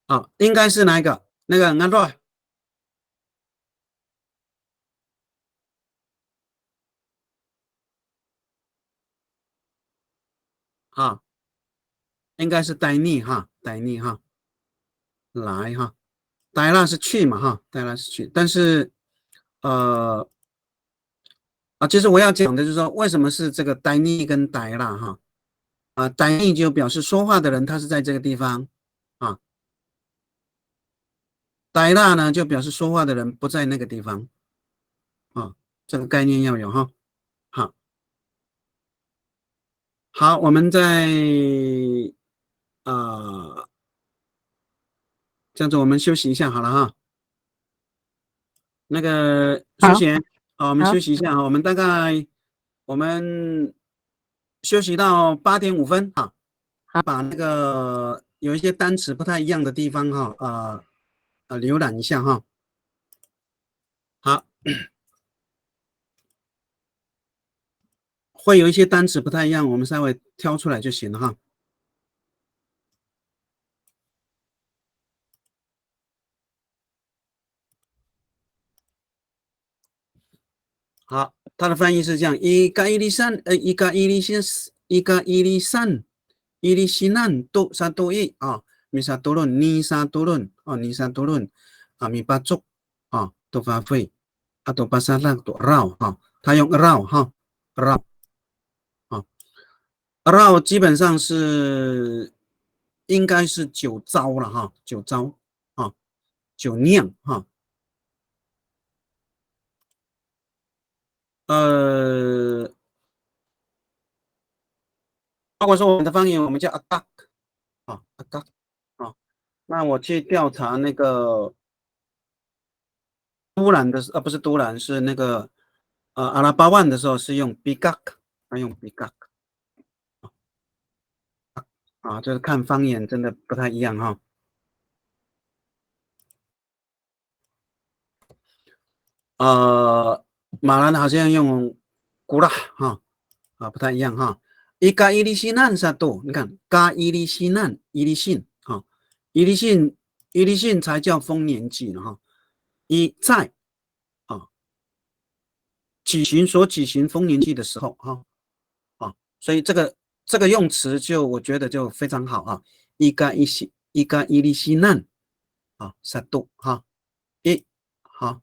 啊，应该是哪一个？那个安若。啊，应该是呆腻哈，呆腻哈，来哈，呆啦是去嘛哈，呆啦是去，但是其实我要讲的就是说，为什么是这个呆腻跟呆啦哈？呆腻就表示说话的人他是在这个地方啊，呆啦呢就表示说话的人不在那个地方啊，这个概念要有哈。好，好，我们在这样子我们休息一下好了哈。那个休闲，我们休息一下哈，我们大概休息到8:05哈，把那个有一些单词不太一样的地方哈，浏览一下哈。好，会有一些单词不太一样，我们稍微挑出来就行了哈。好，它的翻译是这样：伊加伊利山，伊加伊利西，伊加伊利山，伊利西南都沙都伊啊，米沙多伦，尼沙多伦啊，尼沙多伦啊，米巴族啊，都发挥啊，都巴沙拉都绕哈，它用绕哈，绕啊，绕基本上是应该是酒糟了哈，酒糟啊，酒酿哈。如果说我们的方言，我们叫阿嘎啊，阿嘎啊。那我去调查那个都兰的，不是都兰，是那个阿拉巴万的时候是用 bigak， 用 bigak 啊，就是看方言真的不太一样哈。马兰好像用古拉哈不太一样哈。伊加伊利西难萨多，你看加伊利西难伊利信哈，伊利信才叫丰年祭呢哈。一在所举行丰年祭的时候哈所以这个用词就我觉得就非常好啊。伊加伊利西难萨多哈好。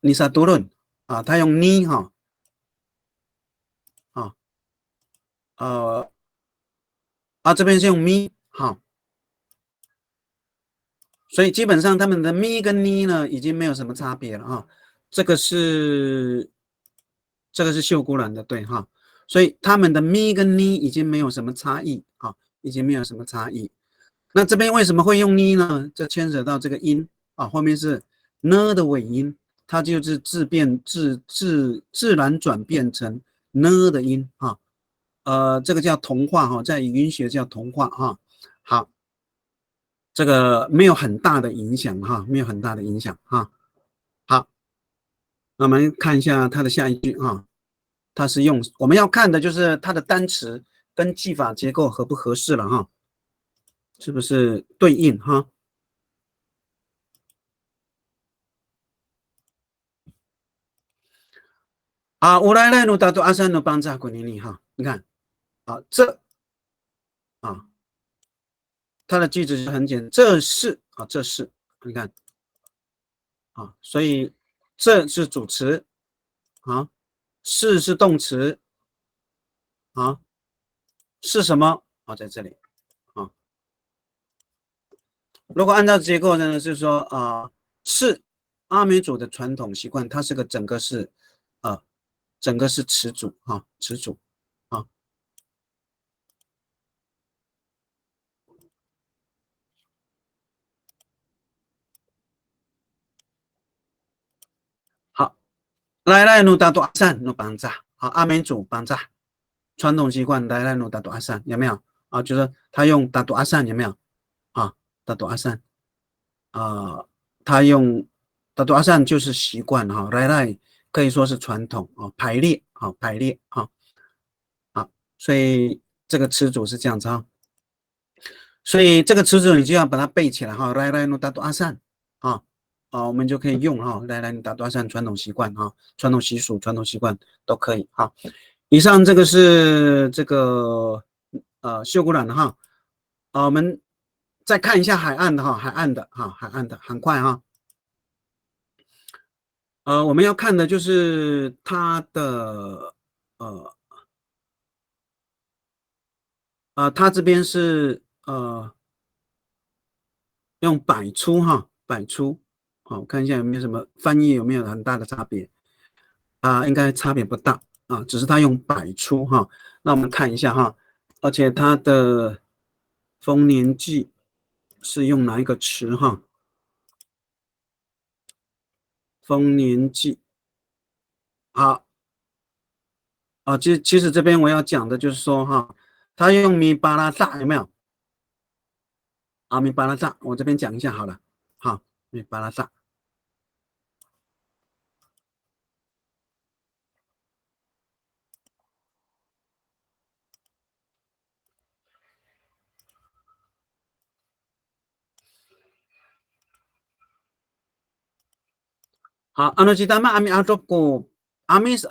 尼萨多伦他用尼哈这边是用咪哈，所以基本上他们的咪跟尼呢已经没有什么差别了哈。这个是秀姑兰的对哈，所以他们的咪跟尼已经没有什么差异已经没有什么差异。那这边为什么会用尼呢？这牵扯到这个音后面是呢的尾音，它就是自然转变成呢的音这个叫同化在语音学叫同化好，这个没有很大的影响没有很大的影响好，那我们看一下它的下一句它是用我们要看的就是它的单词跟记法结构合不合适了是不是对应乌来来努达多阿三努邦扎古尼尼你看这它的句子是很简单，这是这是你看所以这是主词是动词是什么在这里如果按照结构呢，就是说是阿美族的传统习惯，它是个整个是词组词组好，来努达多阿善努邦扎阿美族邦扎传统习惯来努达多阿善有没有就是他用达多阿善有没有达多阿善他用达多阿善就是习惯来可以说是传统啊，排列啊，排列啊，好，所以这个词组是这样子啊，所以这个词组你就要把它背起来哈，来来努达多阿善啊我们就可以用哈，来来努达多阿善传统习惯哈，传统习俗、传统习惯都可以哈。以上这个是这个秀姑峦的哈，我们再看一下海岸的哈，海岸的很快哈。我们要看的就是它的它这边是用百出哈，百出，好，我看一下有没有什么翻译有没有很大的差别应该差别不大只是它用百出哈。那我们看一下哈，而且它的丰年祭是用哪一个词哈？丰年祭，好，其实这边我要讲的就是说哈，它用米巴拉萨有没有？米巴拉萨，我这边讲一下好了，好，米巴拉萨。好，cita ma ami atopku amis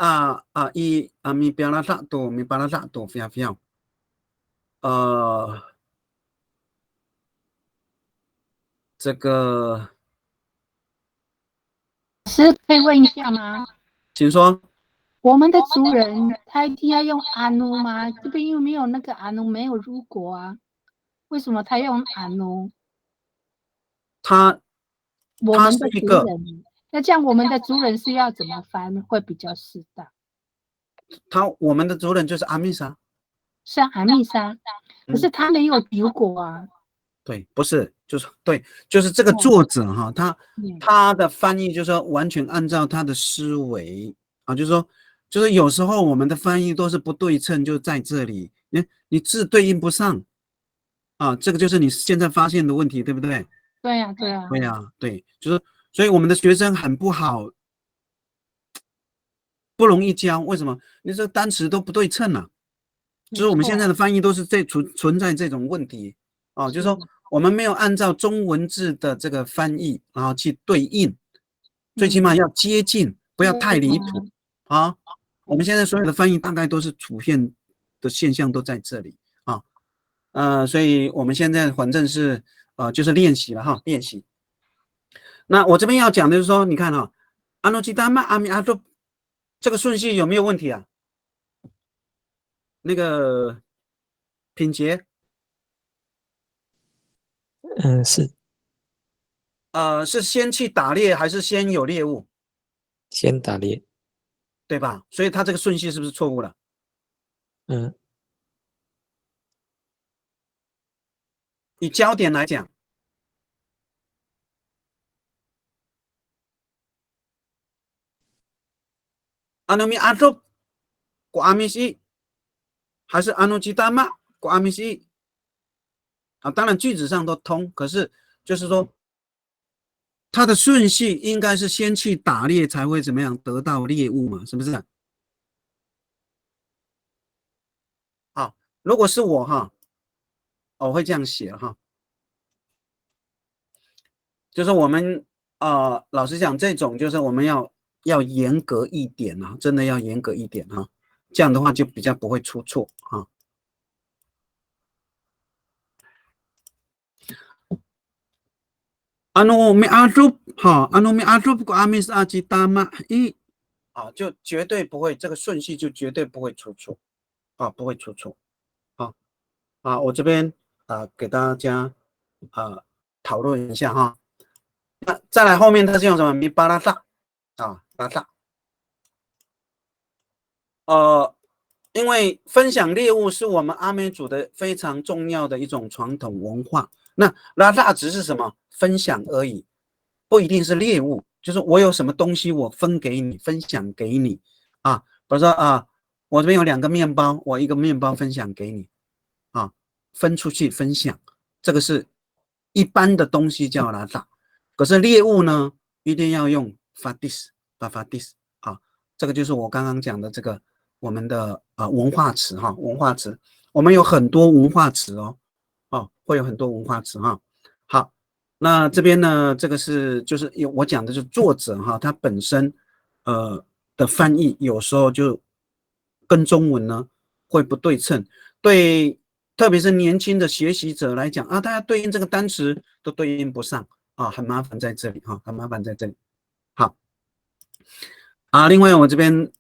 i ami pialasa tu mi palasa tu fiao fiao。这个是可以问一下吗？请说。我们的族人他一定要用阿努吗？这边又没有那个阿努，没有如果啊，为什么他用阿努？我们的族人，那这样我们的族人是要怎么翻会比较适当？我们的族人就是阿密莎，是阿密莎，可是他没有如果啊。对，不是，就是对，就是这个作者哈，他的翻译就是说完全按照他的思维就是说，就是有时候我们的翻译都是不对称，就在这里，你字对应不上这个就是你现在发现的问题，对不对？对呀，对呀，对呀，对，就是所以我们的学生很不好，不容易教，为什么？你这单词都不对称了，就是我们现在的翻译都是存在这种问题就是说我们没有按照中文字的这个翻译然后去对应，最起码要接近，不要太离谱我们现在所有的翻译大概都是出现的现象都在这里所以我们现在反正是就是练习了练习。那我这边要讲的就是说，你看阿诺基达玛阿米阿多这个顺序有没有问题啊？那个品杰，是。是先去打猎还是先有猎物？先打猎，对吧？所以他这个顺序是不是错误了？以焦点来讲，阿诺米阿多过阿米西，还是阿诺基达玛过阿米西？当然句子上都通，可是就是说，它的顺序应该是先去打猎才会怎么样得到猎物嘛，是不是？好，如果是我我会这样写就是我们老实讲，这种就是我们要严格一点真的要严格一点这样的话就比较不会出错Ano mi adrup ko amis ajitama i 就绝对不会，这个顺序就绝对不会出错不会出错我这边给大家讨论一下那再来后面它是用什么米巴拉萨巴萨因为分享猎物是我们阿美族的非常重要的一种传统文化。那拉萨只是什么？分享而已，不一定是猎物。就是我有什么东西，我分给你，分享给你比如说我这边有2个面包，我1个面包分享给你分出去分享，这个是一般的东西叫拉萨。可是猎物呢，一定要用 fadis 把 fadis 这个就是我刚刚讲的这个我们的文化词哈，文化词，我们有很多文化词哦，会有很多文化词哈。好，那这边呢，这个就是我讲的是作者哈，他本身的翻译有时候就跟中文呢会不对称，对，特别是年轻的学习者来讲啊，大家对应这个单词都对应不上啊，很麻烦在这里哈，很麻烦在这里。好。另外我这边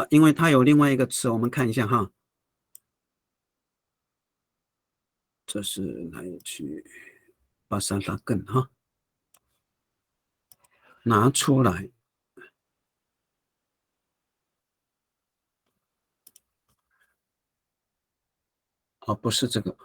因为它有另外一个词，我们看一下哈，这是来去把它根哈拿出来，不是这个，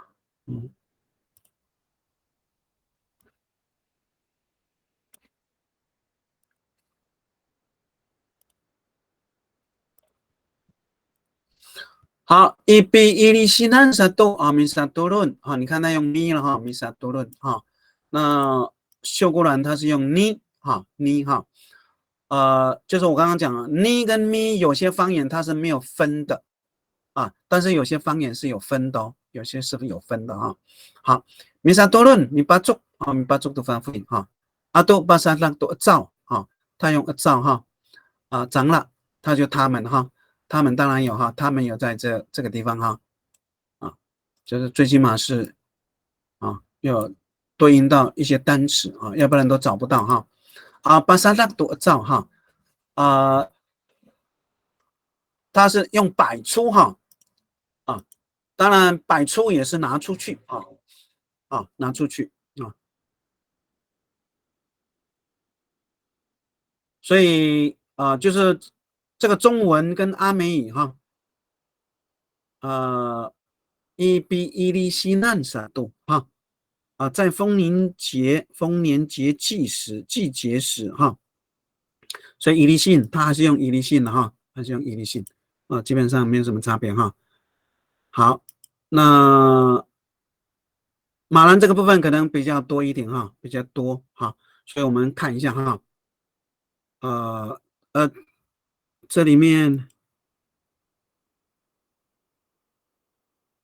好，伊比伊利西南萨多米萨多伦啊，你看他用咪了哈，米萨多伦哈。那秀姑兰它是用你哈，你哈，就是我刚刚讲了，你跟咪有些方言它是没有分的啊，但是有些方言是有分的哦，有些是有分的哈。好，米萨多伦米巴族啊，米巴族的发音哈，阿多巴萨拉多造哈，他用造哈长了，他就他们哈。他们当然有哈，他们有在这个地方哈，就是最起码是要对应到一些单词啊，要不然都找不到哈。巴萨拉多造哈，它是用摆出哈，当然摆出也是拿出去拿出去所以就是这个中文跟阿美语哈。伊比伊利西南萨度哈在丰年节季节时哈，所以伊利信它还是用伊利信的哈，还是用伊利信基本上没有什么差别哈。好，那马兰这个部分可能比较多一点哈，比较多哈，所以我们看一下哈，这里面。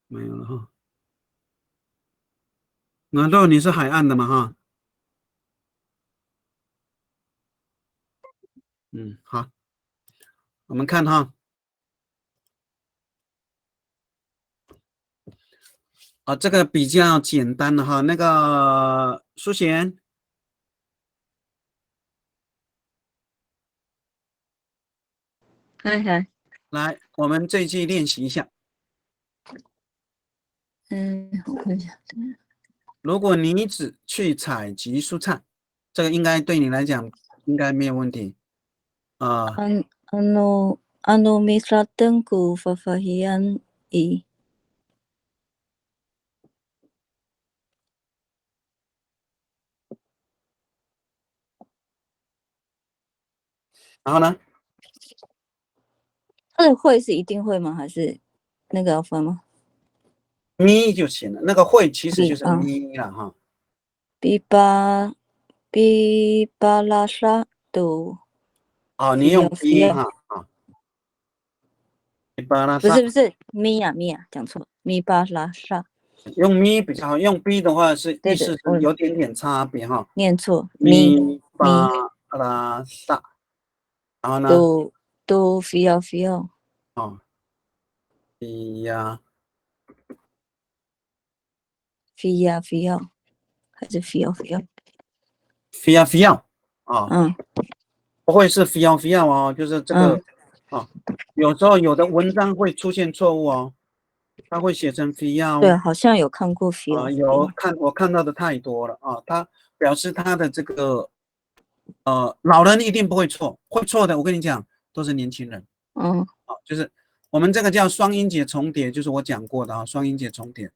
没有了哈。难道你是海岸的吗？哈，好，我们看哈，这个比较简单的哈，那个苏贤，嗨，来，我们这一句练习一下。我看一下。如果你只去采集蔬菜，这个应该对你来讲应该没有问题。Ano misrateng ku fafahian i。然后呢？它的会是一定会吗？还是那个要分吗？咪就行了，那个会其实就是咪了哈。比巴拉沙都。你用咪哈比巴拉沙。不是咪呀，讲错，咪巴拉沙。用咪比较好，用 B 的话是意思是有点差别哈。念错，咪巴拉萨，然后呢？都非要。非要，还是非要？非要不会是非要哦，就是这个有时候有的文章会出现错误哦，它会写成非要。对，好像有看过非要。我看到的太多了它表示它的这个老人一定不会错，会错的我跟你讲都是年轻人。就是我们这个叫双音节重叠，就是我讲过的双音节重叠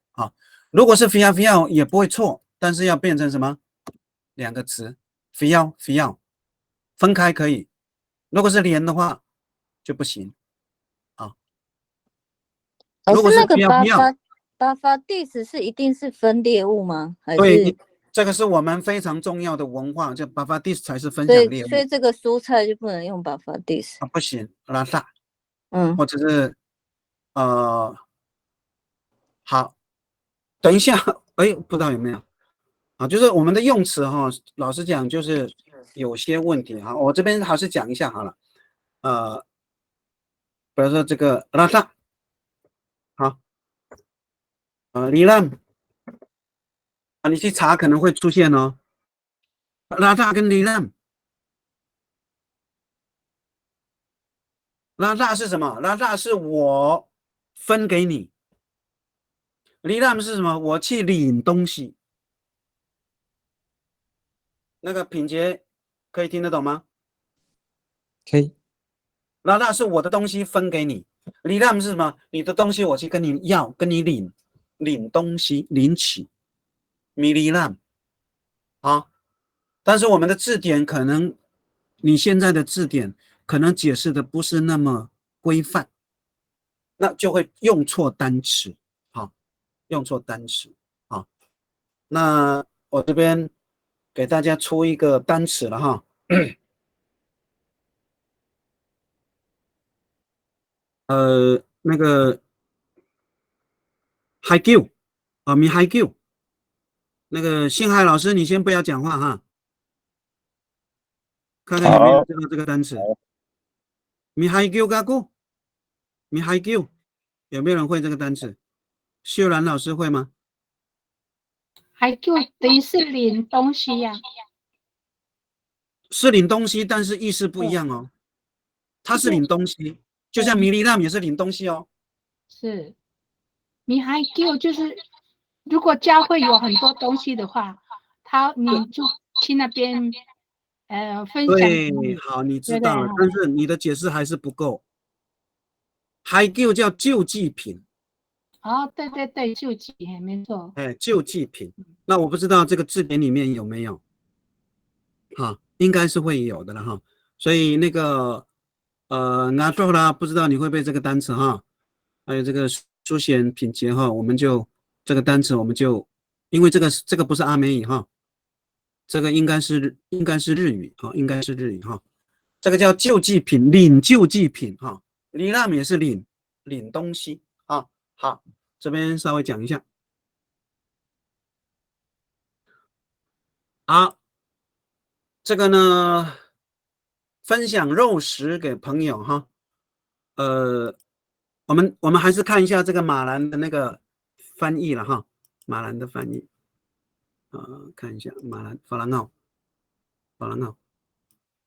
如果是非要也不会错，但是要变成什么两个词，非要分开可以，如果是连的话就不行如果是那个非要巴法 dis 是一定是分裂物吗？还是对这个是我们非常重要的文化，叫巴法蒂斯才是分所以享猎物所以这个蔬菜就不能用 bafadis。啊，不行，拉萨嗯，或者是好，等一下，哎，不知道有没有啊？就是我们的用词哈，老实讲就是有些问题哈。我这边还是讲一下好了，比如说这个拉萨，好，里浪啊，你去查可能会出现哦，拉萨跟里浪，拉萨是什么？拉萨是我分给你，里浪是什么？我去领东西。那个品杰可以听得懂吗？可以。拉萨是我的东西分给你，里浪是什么？你的东西我去跟你要，跟你领东西，领取，米里浪啊。但是我们的字典可能，你现在的字典可能解释的不是那么规范，那就会用错单词，好，用错单词啊。那我这边给大家出一个单词了哈。那个 Hi Q 啊，米 Hi Q，那个星海老师，你先不要讲话哈，看看有没有知道这个单词。米 Hi Q 嘎咕，米 Hi Q，有没有人会这个单词？秀兰老师会吗？还就等于是领东西呀、是领东西，但是意思不一样哦。它是领东西，就像米利纳也是领东西哦。是，你还就就是如果教会有很多东西的话，你就去那边分享给对，你，好，你知对不对？道了，但是你的解释还是不够。Hi Q 叫救济品，哦，对对对，救济，没错。哎，救济品。那我不知道这个字典里面有没有。哈，应该是会有的了哈。所以那个拿错啦，不知道你会背这个单词哈。还有这个书写品节哈，我们就这个单词我们就，因为这个不是阿美语哈，这个应该是日语哈，应该是日语哈。这个叫救济品，领救济品哈，李娜也是领东西啊。好，这边稍微讲一下。好，这个呢，分享肉食给朋友哈。我们还是看一下这个马兰的那个翻译了哈，马兰的翻译。看一下马兰法兰奥，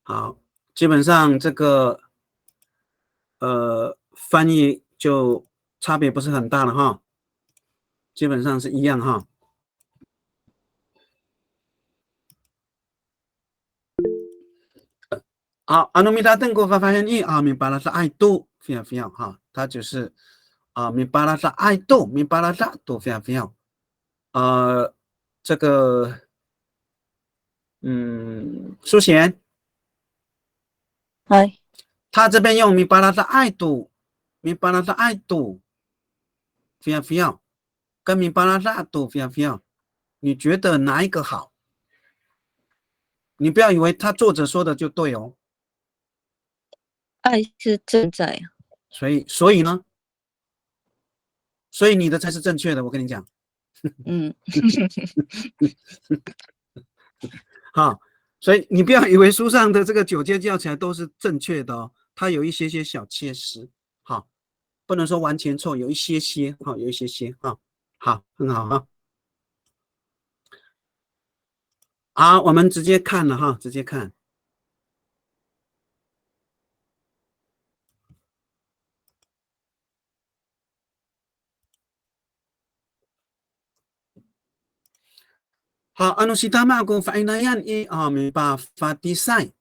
好，基本上这个翻译就差别不是很大了哈，基本上是一样哈。好，阿努米达邓国发现一啊，米巴拉是爱多非常非常哈，它就是米巴拉是爱多，米巴拉是多非常非常，这个苏贤，嗨，他这边用米巴拉是爱多，米巴拉是爱多非常非常，跟米巴拉是多非常非常，你觉得哪一个好？你不要以为他作者说的就对哦。爱是正在啊。所以呢？所以你的才是正确的，我跟你讲。嗯，好，所以你不要以为书上的这个9阶教材都是正确的哦，它有一些小切失，好，不能说完全错，有一些好，有一些啊，好，很好哈。好，我们直接看了哈，直接看。好，anu sitama ko fainayan i may pa fatisai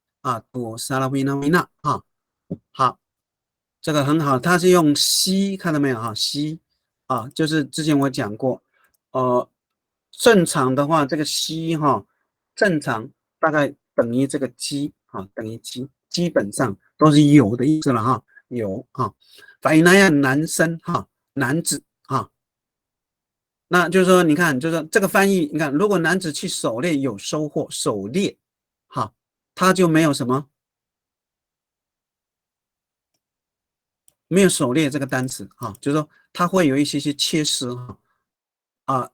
to sarawina wina 好，这个很好，它是用西，看到没有哈？西就是之前我讲过，正常的话，这个西正常大概等于这个鸡等于鸡，基本上都是有的意思了哈，有反应那样男生男子那就是说，你看，就是说这个翻译，你看，如果男子去狩猎有收获，狩猎，好，他就没有什么，没有狩猎这个单词哈，就是说他会有一些缺失哈啊，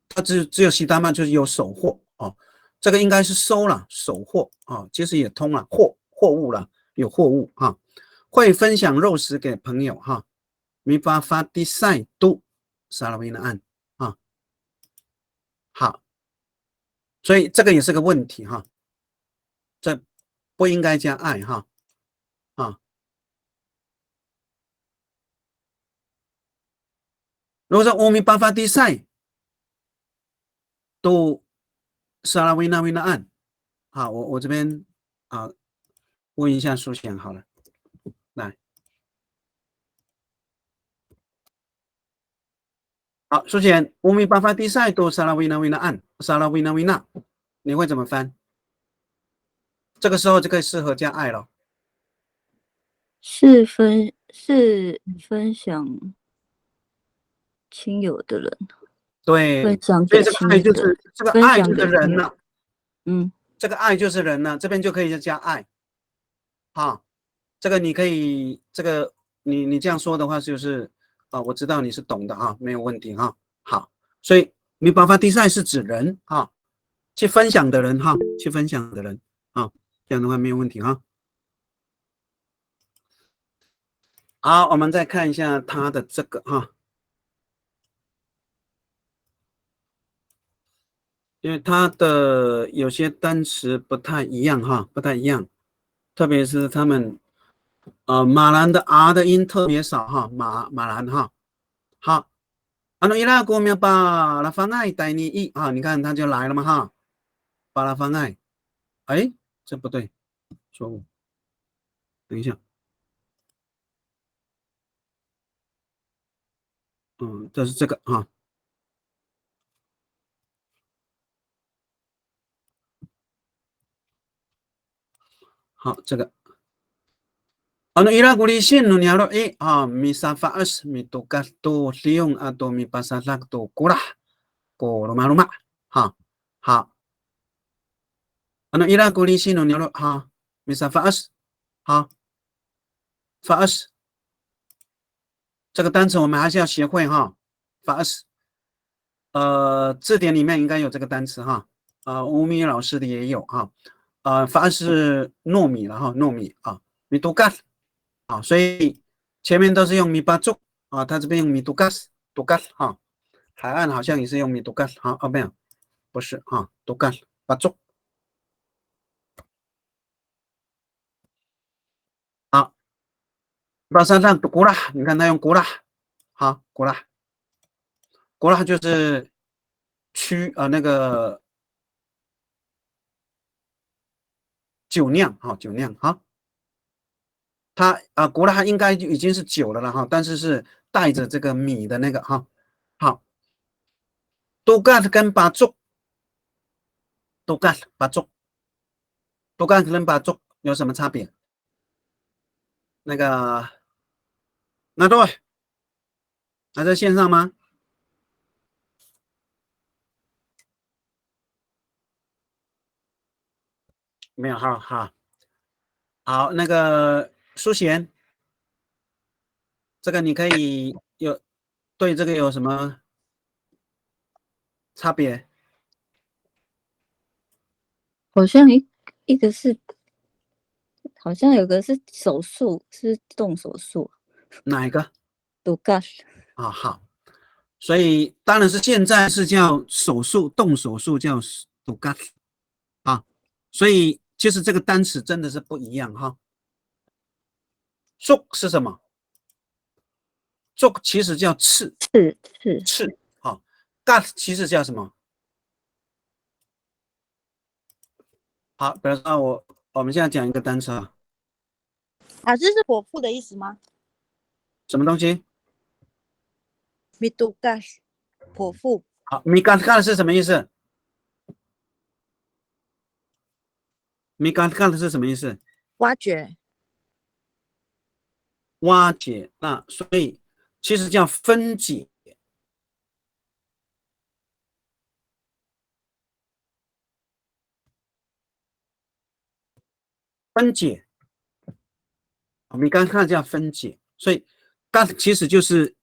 他只有西达曼就是有收获哦，这个应该是收了收获啊，其实也通了货物了，有货物哈，会分享肉食给朋友哈，米巴发蒂塞都萨拉维纳案啊，好。所以这个也是个问题哈，这不应该加爱哈啊。如果说欧米巴法蒂赛都沙拉维纳维纳案，好，我这边啊问一下苏贤好了，来，好，苏贤，欧米巴法蒂赛都沙拉维纳维纳案，沙拉维纳维纳，你会怎么翻？这个时候就可以适合加爱了。是分享亲友的人，对，分享给所以这个爱就亲的，是这个分爱就享给朋友。是人了，嗯，这个爱就是人了，这边就可以加爱。啊，这个你可以，这个你这样说的话，就是啊，我知道你是懂的啊，没有问题哈。好，所以米巴法蒂赛是指人哈，去分享的人哈，去分享的人啊，这样的话没有问题哈。好，我们再看一下它的这个哈，因为它的有些单词不太一样哈，不太一样，特别是他们马兰的 R 的音特别少哈，马兰哈。好。伊拉国苗把拉方爱带你一啊，你看他就来了嘛哈，把拉方爱，哎，这不对，错误，等一下，这是这个哈，好，这个，伊拉国里线路你要哎啊，米沙发二十米多加多利用啊多米巴萨拉多过啦，过罗马罗马，哈，好，伊拉国里线路你要哈，米沙发二十，好，发二十。这个单词我们还是要学会哈，法二十，字典里面应该有这个单词哈，吴米老师的也有哈，法二是糯米了哈，糯米啊，米多干啊，所以前面都是用米巴族啊，他这边用米多干多干哈，海岸好像也是用米多干哈，没有，不是哈，多干巴族。好，巴山上古拉，你看他用古拉，好，古拉。古拉就是那个酒酿哈，酒酿哈，它古拉应该就已经是酒了哈，但是是带着这个米的那个哈，好，多干跟巴族，多干巴族，多干跟巴族有什么差别？那个那对，还在线上吗？没有哈哈，好，那个苏贤，这个你可以对这个有什么差别？好像一个是，好像有个是手术，是动手术，哪一个？都干啊，好，所以当然是现在是叫手术，动手术叫手干啊，所以其实这个单词真的是不一样哈。术是什么？术其实叫刺，刺啊，干其实叫什么？好，比如说我们现在讲一个单词啊，啊，这是剖腹的意思吗？什么东西？米杜嘎剖腹。好，米干干是什么意思？米干干的是什么意思？挖掘。挖解，那所以其实叫分解，分解。我们刚看叫分解，所以gas其实就是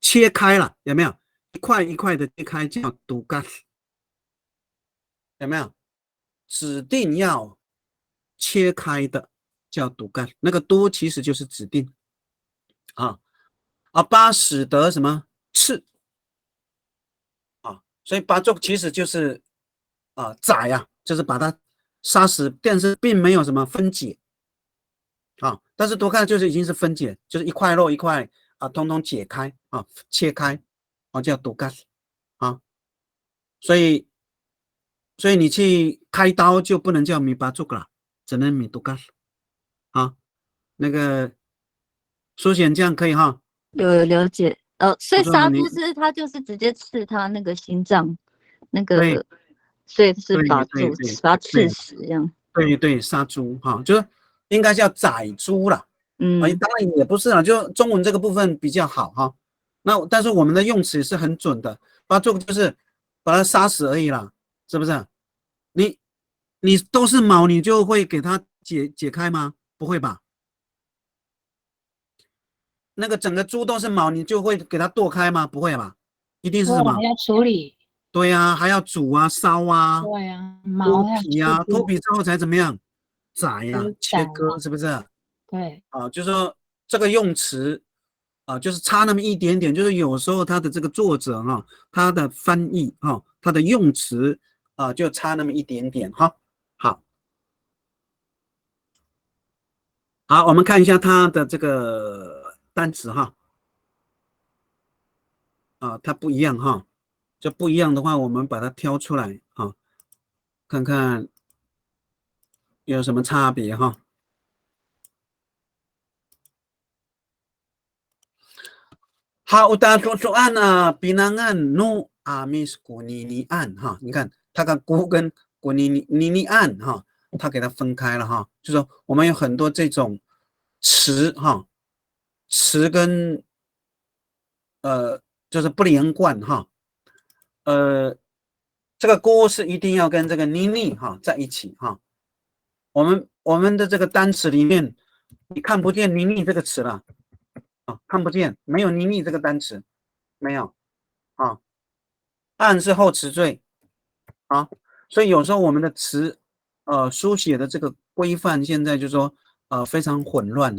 切开了，有没有？一块一块的切开叫读gas，有没有？指定要切开的叫读gas，那个多其实就是指定啊。巴使得什么刺啊？所以巴作其实就是宰啊，就是把它杀死，但是并没有什么分解啊。但是多看就是已经是分解，就是一块肉一块通通解开啊，切开叫读gas啊。所以你去开刀就不能叫米巴作了，只能米读gas啊。那个苏显这样可以哈？有了解。所以我说你杀猪是他就是直接刺他那个心脏，那对个，所以是对把对对把它刺对死这样。对对，杀猪哈，就是应该叫宰猪啦。当然也不是啦，就中文这个部分比较好哈。那但是我们的用词是很准的，把这个就是把它杀死而已啦，是不是？你都是毛，你就会给它解开吗？不会吧？那个整个猪都是毛，你就会给它剁开吗？不会吧？一定是什么？要处理。对呀，还要煮啊、烧啊、对啊，脱毛要皮啊，脱皮之后才怎么样？宰呀、切割，是不是？对，就是说这个用词就是差那么一点点，就是有时候他的这个作者他的翻译他的用词就差那么一点点哈。好，我们看一下他的这个单词哈。它不一样哈，这不一样的话，我们把它挑出来看看有什么差别哈。好的，说案binangan no amis kuninian哈，你看它跟古跟kuninian哈，它给它分开了哈，就说我们有很多这种词哈，词跟就是不连贯哈，这个锅是一定要跟这个妮妮在一起哈。我们的这个单词里面，你看不见妮妮这个词了看不见，没有妮妮这个单词，没有案是后词缀所以有时候我们的词书写的这个规范现在就说非常混乱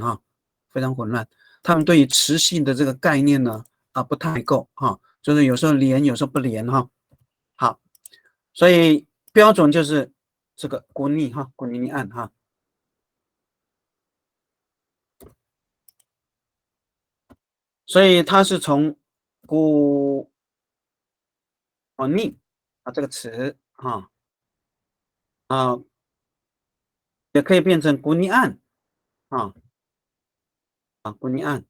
非常混乱。他们对于词性的这个概念呢不太够就是有时候连，有时候不连好，所以标准就是这个古尼古尼尼案所以它是从古尼这个词也可以变成古尼案古尼案。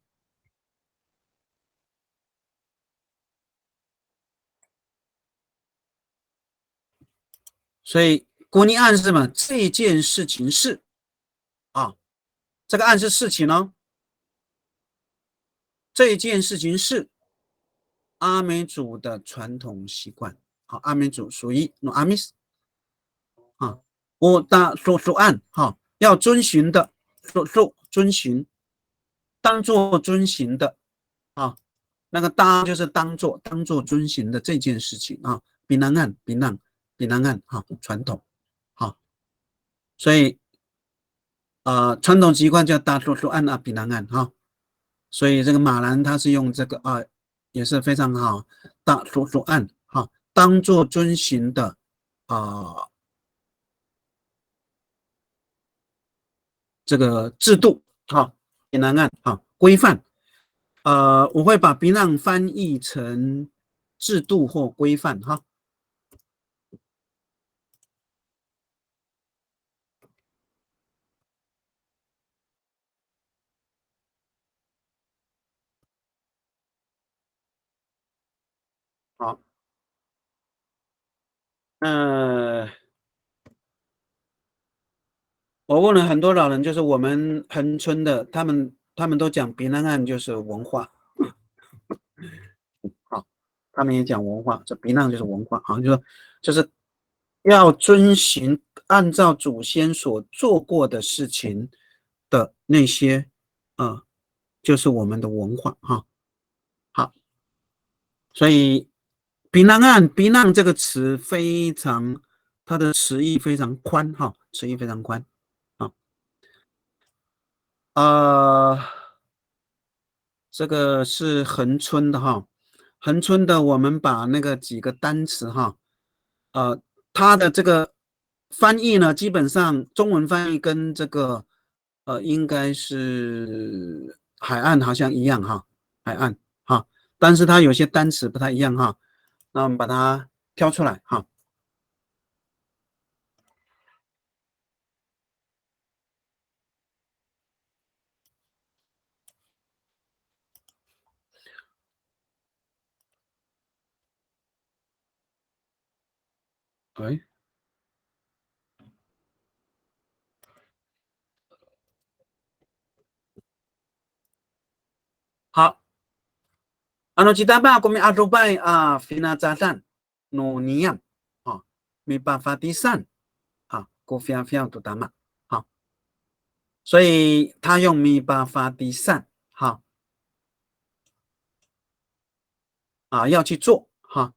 所以古尼案是什么？这件事情是这个案是事情哦。这件事情是阿美族的传统习惯阿美族属于阿米斯我的所案要遵循的遵循，当做遵循的那个当就是当做遵循的这件事情比南岸传统所以传统习惯叫大说案比南岸所以这个马兰他是用这个也是非常好，大说案当做遵循的这个制度比南岸规范我会把比南翻译成制度或规范好，我问了很多老人，就是我们恒春的，他们都讲比南岸就是文化他们也讲文化，这比南就是文化就是要遵循按照祖先所做过的事情的那些，就是我们的文化哈。好，所以避难这个词非常，它的词义非常宽哈，词义非常宽啊。这个是恒春的哈，恒春的我们把那个几个单词哈，它的这个翻译呢，基本上中文翻译跟这个应该是海岸好像一样哈，海岸哈，但是它有些单词不太一样哈，那我们把它挑出来哈。哎，好。Ano kita ba kung may arubay finazatan no niyam may pafatisan kufia fia 都打嘛好，所以他用咪巴发迪散好要去做哈，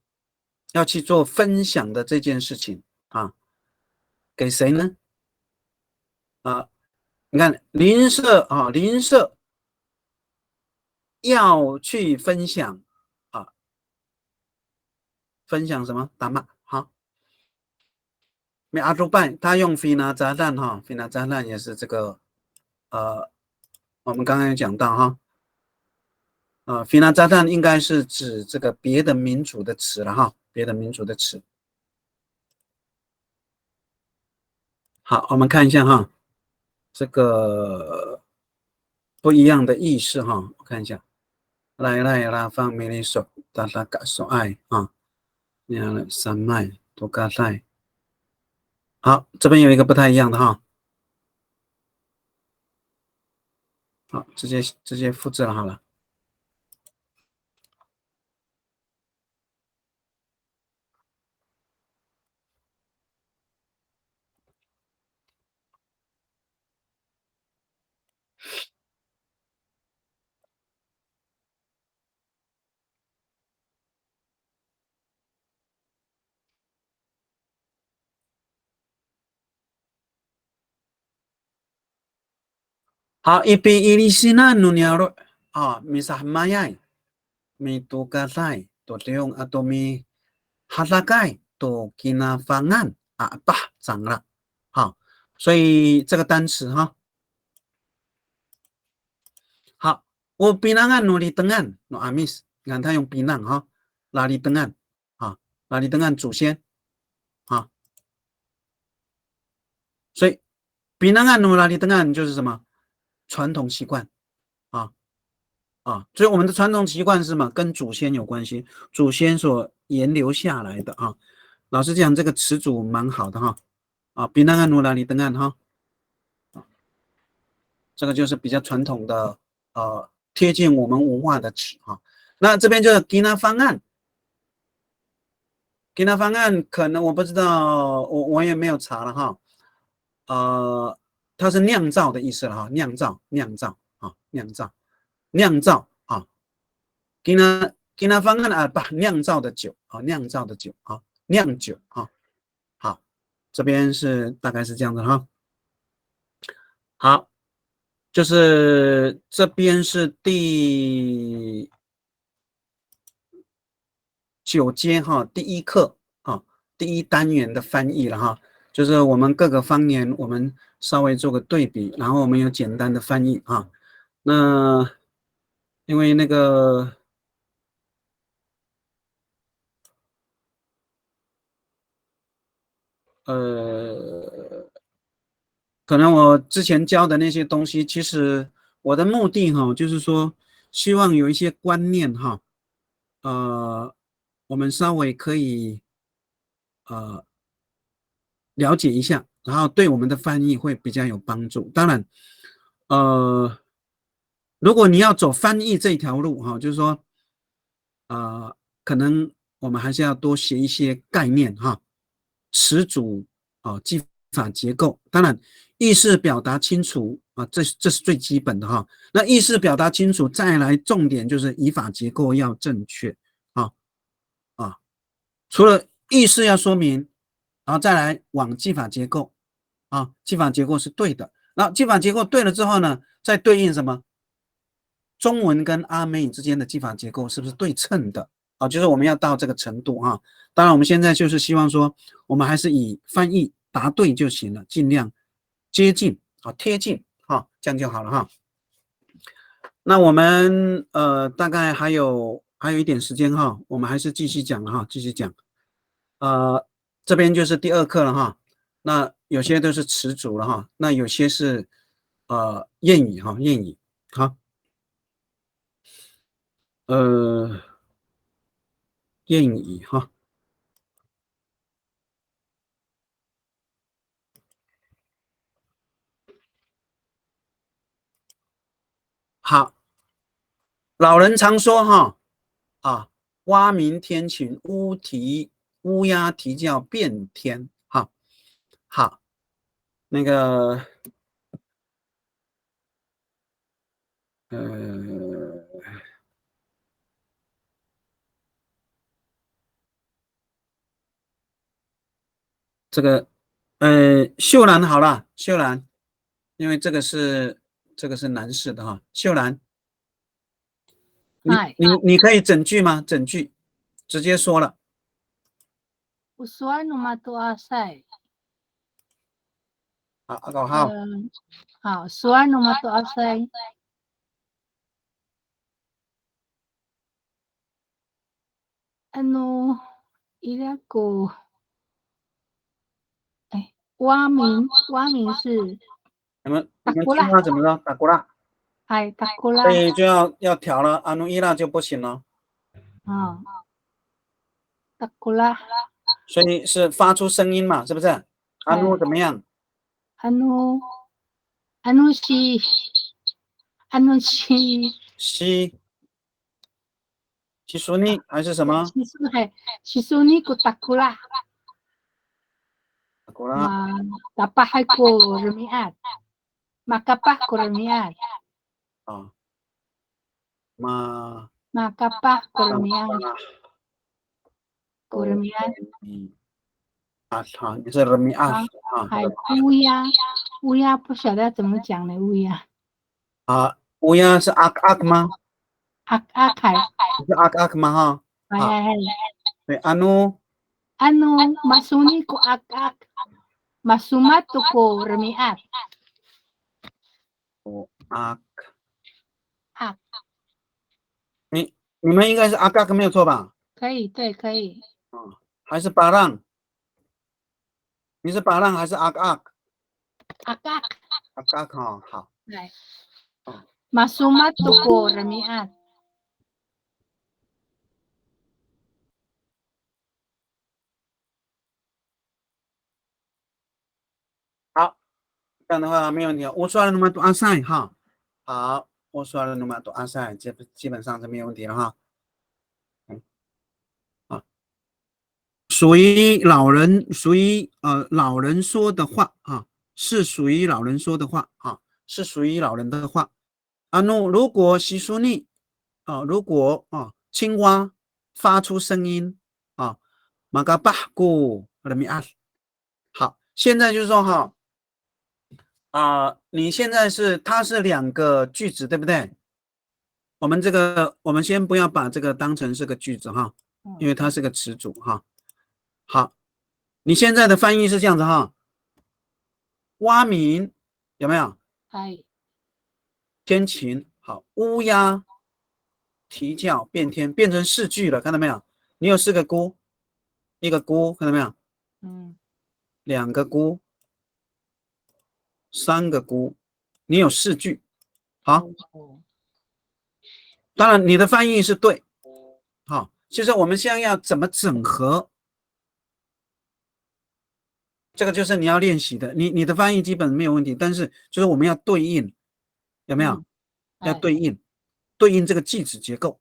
要去做分享的这件事情给谁呢？你看邻舍邻舍要去分享分享什么？打骂好。没阿朱拜，他用菲拿炸弹哈，菲拿炸弹也是这个我们刚刚有讲到哈菲拿炸弹应该是指这个别的民族的词了哈，别的民族的词。好，我们看一下哈，这个不一样的意思哈，我看一下。来拉放美丽手，大家感受爱你看山脉多嘎塞。好，这边有一个不太一样的哈。好，直接复制了好了。好，ipi ilisina nunyaro misahmayay mi tukasay to leong ato mi hasakay to kinafangan bah 长了好，所以这个单词哈。好，我binangan no li tengan no amis， 你看他用 binang 哈，拉里登岸拉里登岸祖先所以 binangan no 拉里登岸就是什么？传统习惯所以我们的传统习惯是什么？跟祖先有关系，祖先所沿流下来的老实讲，这个词组蛮好的比那个努拉里登岸这个就是比较传统的贴近我们文化的词那这边就是吉纳方案，吉纳方案可能我不知道，我也没有查了它是酿造的意思了酿造吉纳方案酿造的酒酿酒好，这边是大概是这样的好，就是这边是第9节第一课第一单元的翻译了就是我们各个方言我们稍微做个对比，然后我们有简单的翻译那因为那个可能我之前教的那些东西，其实我的目的就是说希望有一些观念我们稍微可以了解一下，然后对我们的翻译会比较有帮助。当然如果你要走翻译这条路就是说可能我们还是要多学一些概念词组技法结构。当然，意思表达清楚啊，这是最基本的哈。那意思表达清楚，再来重点就是语法结构要正确啊。除了意思要说明，然后再来往记法结构啊，记法结构是对的。然后记法结构对了之后呢，再对应什么？中文跟阿美语之间的记法结构是不是对称的啊？就是我们要到这个程度啊。当然，我们现在就是希望说，我们还是以翻译答对就行了，尽量接近啊，贴近啊，这样就好了哈。那我们大概还有一点时间哈，我们还是继续讲了哈，继续讲。这边就是第2课了哈。那有些都是词组了哈，那有些是谚语哈，谚语好。谚语哈。好，老人常说哈蛙鸣天晴，乌鸦啼叫变天。好，那个这个秀兰好了，秀兰，因为这个是男士的哈，秀兰，你可以整句吗？整句直接说了。Usuan numato asay. 好，好，usuan numato asay. Ano, ila ko. 蛙鸣是你们青蛙怎么着？打鼓啦？打鼓啦。所以就要调了，阿努伊拉就不行了。打鼓啦。所以是发出声音嘛，是不是？阿努怎么样？阿努西苏尼还是什么？西苏尼古打鼓啦。打鼓啦。Tapah ko remiat. Makapah ko remiat. Makapah ko remiat. Ko 你是 remiat 乌鸦不晓得怎么讲呢？乌鸦乌鸦是 ak 吗？ ak 是 ak 吗？哈。对，阿努 masuni ko ak masumat ko remiat. ak 你们应该是 ak 没有错吧？可以，对，可以。还是巴浪？你是巴浪还是 ak？ ak 哈，好。来，masumat ko remiat。好，这样的话没问题。我说了那么多阿塞哈，好，我说了那么多阿塞，基本上是没有问题了哈。属于老人说的话啊，是属于老人说的话啊，是属于老人的话。如果西苏尼如果青蛙发出声音马嘎巴古人阿。好，现在就是说你现在它是2个句子，对不对？我们先不要把这个当成是个句子哈，因为它是个词组哈。好，你现在的翻译是这样子哈，蛙鸣有没有？天晴。好，乌鸦啼叫变天，变成4句了，看到没有？你有4个菇，1个菇，看到没有？2个菇，3个菇，你有4句。好，当然你的翻译是对。好，就是我们现在要怎么整合，这个就是你要练习的。你的翻译基本没有问题，但是就是我们要对应，有没有？要对应这个句子结构。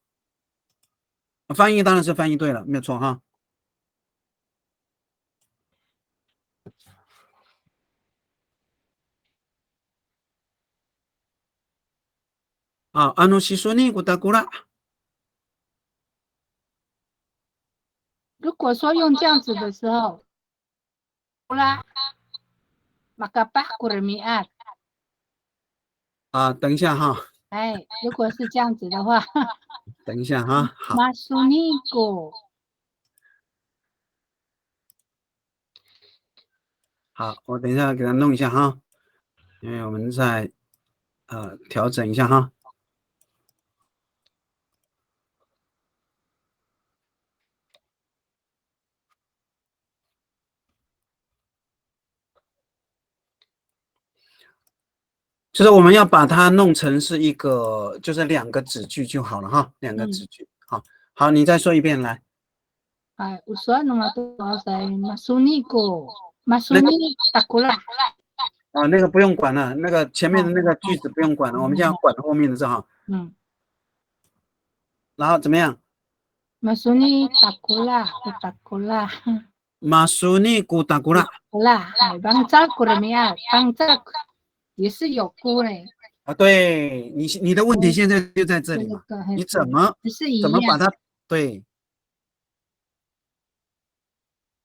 翻译当然是翻译对了，没有错哈。啊，阿努西索尼古达古拉。如果说用这样子的时候，啦，maka kurmiat。啊，等一下哈，哎，如果是这样子的话，等一下哈，好， masunigo。好，我等一下给他弄一下哈，因为我们在调整一下哈。就是我们要把它弄成是一个，就是2个子句就好了哈，2个子句。好，好，你再说一遍来。哎，usual nomor 2 saya masunigo masuni takula。啊，那个不用管了，那个前面的那个句子不用管了，我们就要管后面的字哈。然后怎么样？ masuni takula takula。masuni kutakula。bangsa kurmiat bangsa 也是有菇嘞。啊，对，你的问题现在就在这里嘛，你怎么把它对？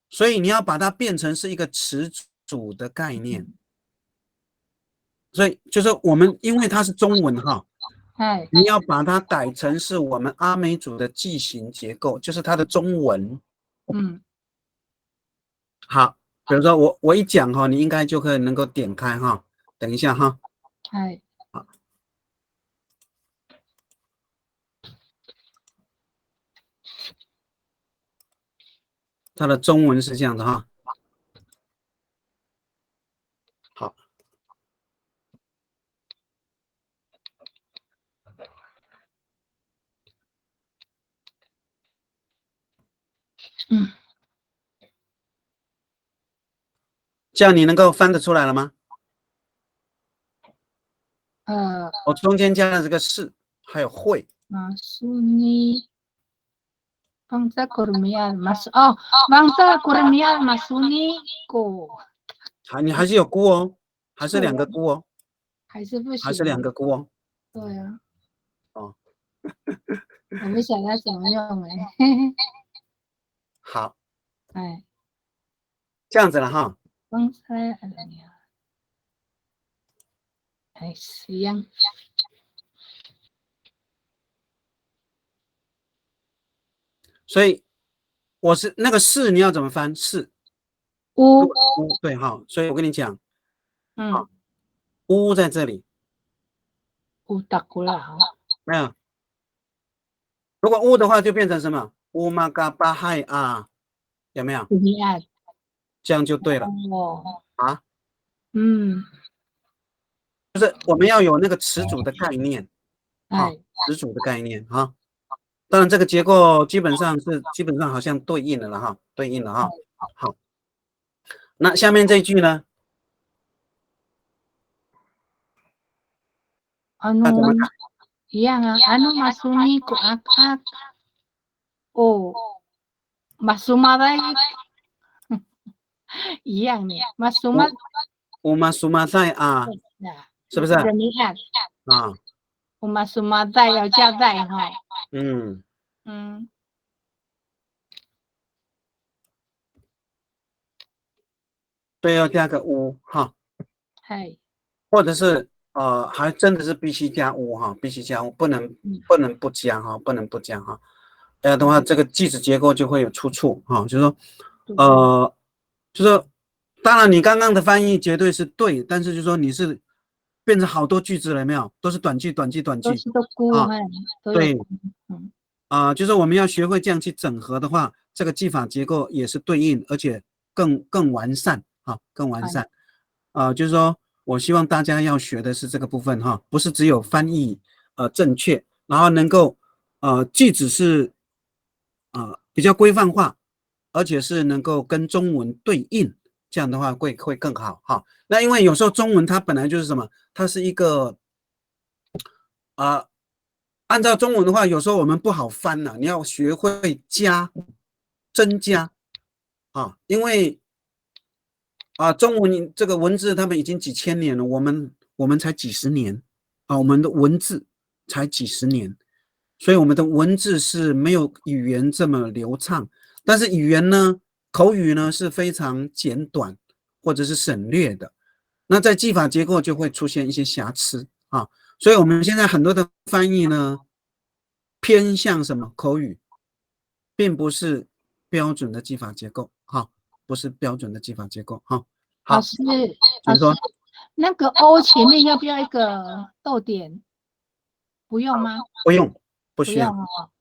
所以你要把它变成是一个词组的概念。所以就是我们因为它是中文哈，你要把它改成是我们阿美族的句型结构，就是它的中文。好，比如说我一讲哈，你应该就可以能够点开哈。等一下哈。好。它的中文是这样的哈。好。这样你能够翻得出来了吗？我中间加了这个是，还有会。masuni bangsa kurmiat bangsa kurmiat masunigo。你还是有菇哦，还是2个菇哦，还是不行，还是2个菇哦。对啊。哦。我不晓得怎么用哎。好。哎。这样子了哈。哎，一样。所以我是那个是你要怎么翻？是乌。对哈，所以我跟你讲，好，乌在这里。乌达古拉。没有。如果乌的话，就变成什么？乌玛嘎巴嗨啊，有没有？这样就对了。啊。就是我们要有那个词组的概念。词组的概念哈。当然这个结构基本上好像对应了哈，对应了哈。好。那下面这一句呢？那怎么改？一样啊，anu masuni ko akak masumaday 一样的，masumaday 啊，是不是？啊，masumaday 要加代哈。对，要加个乌哈。或者是还真的是必须加乌哈，必须加乌，不能不加哈，不能不加哈。这样的话，这个句子结构就会有出处哈，就是说，就是说，当然你刚刚的翻译绝对是对，但是就是说你是变成好多句子了，有没有？都是短句啊。对。就是我们要学会这样去整合的话，这个句法结构也是对应，而且更完善啊，更完善。就是说我希望大家要学的是这个部分哈，不是只有翻译正确，然后能够句子是比较规范化，而且是能够跟中文对应，这样的话会更好哈。那因为有时候中文它本来就是什么，它是一个按照中文的话，有时候我们不好翻了，你要学会增加因为中文这个文字他们已经几千年了，我们才几十年我们的文字才几十年，所以我们的文字是没有语言这么流畅，但是语言呢，口语呢是非常简短或者是省略的，那在记法结构就会出现一些瑕疵啊，所以我们现在很多的翻译呢，偏向什么口语，并不是标准的记法结构哈，不是标准的记法结构哈。好，老师，老师，请说。那个 O 前面要不要一个逗点？不用吗？不用，不不需要，用哦，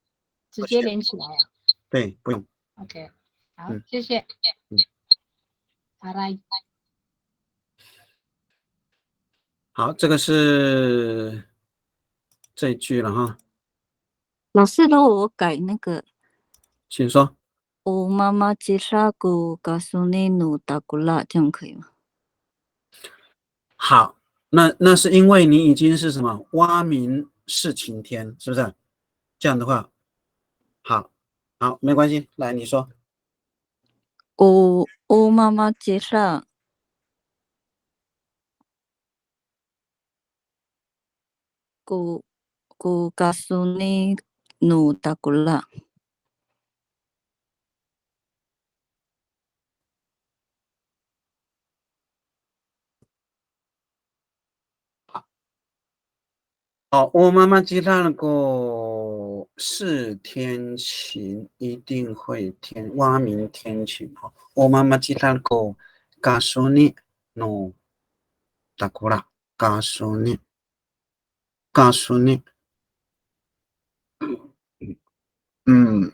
直接连起来啊。对，不用。 OK，好，嗯谢谢。嗯好来，好，这个是这一句了哈，老师，如果我改那个请说。我妈妈介绍过告诉你努达古拉，这样可以吗？好，那是因为你已经是什么蛙鸣是晴天，是不是？这样的话，好，好，没关系，来你说。我妈妈介绍过告诉你努达古拉。好，我妈妈记到过是天晴，一定会蛙鸣天晴。好，我妈妈记到过告诉你no达古拉，告诉你，告诉你，嗯。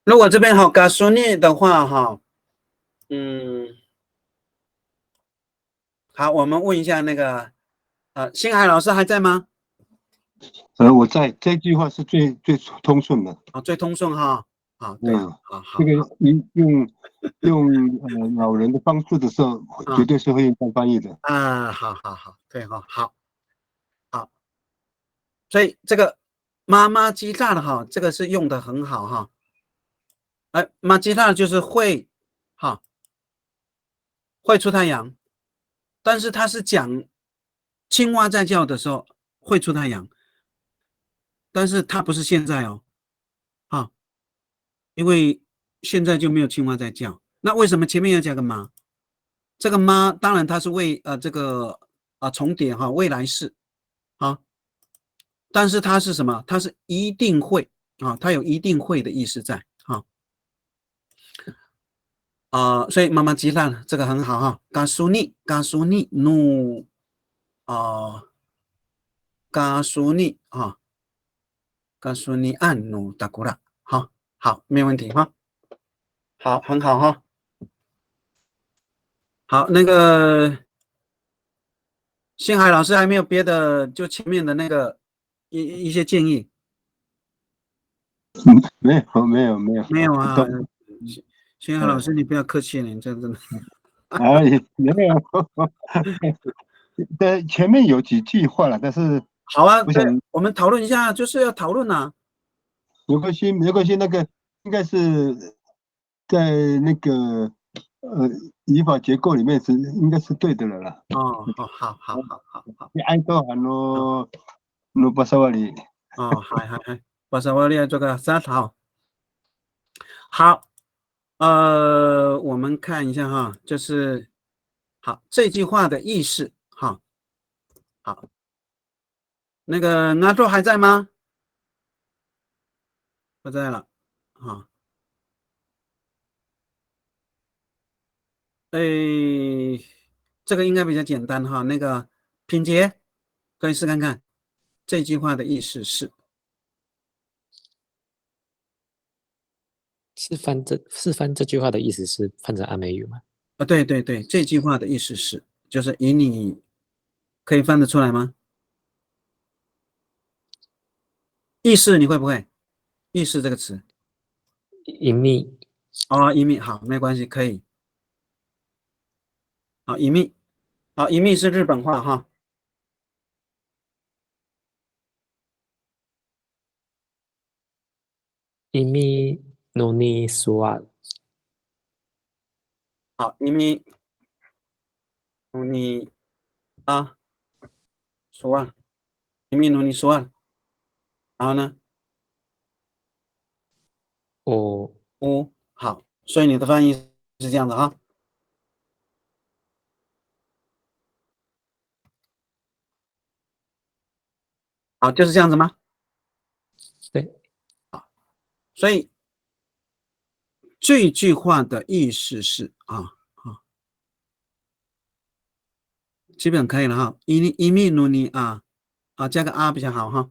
如果这边好告诉你的话哈，好，我们问一下那个星海老师还在吗？我在这句话是最通顺的。啊，最通顺哈。好，对，好好这个你用老人的方式的时候，绝对是会用翻译的。好好好，对哈，好，好，所以这个妈妈鸡蛋的哈，这个是用的很好哈。妈鸡蛋就是会哈，会出太阳，但是它是讲青蛙在叫的时候会出太阳，但是它不是现在哦，啊，因为现在就没有青蛙在叫。那为什么前面要加个妈？这个妈当然它是为这个重叠哈，未来式啊，但是它是什么？它是一定会啊，它有一定会的意思在所以妈妈鸡蛋这个很好哈，告诉你努告诉你啊，告诉你按努达古拉，好，好，没问题哈，好，很好哈，好，那个星海老师还没有别的，就前面的那个一些建议。没有没有啊，星海老师你不要客气了，你这真的。没有。前面有几句话了，但是好啊，我想我们讨论一下，就是要讨论啊。没关系，那个应该是在那个语法结构里面应该是对的了啦。好。你爱多喊咯巴萨瓦里。係，巴薩瓦利亞做個沙頭。好，我们看一下哈，就是好这句话的意思哈。好，那个阿周还在吗？不在了。啊，这个应该比较简单哈。那个品杰可以试看看，这句话的意思是翻这句话的意思是翻成阿美语吗？对，这句话的意思是，就是以你可以翻得出来吗？意识你会不会？意识这个词，隐秘隐秘好，没关系，可以。好，隐秘，好，隐秘是日本话哈。隐秘诺尼苏瓦好，隐秘，你 suar，一米努尼 suar， 然后呢哦，好，所以你的翻译是这样的哈。好，就是这样子吗？对，所以这句话的意思是基本可以了哈。一米努尼加个比较好哈。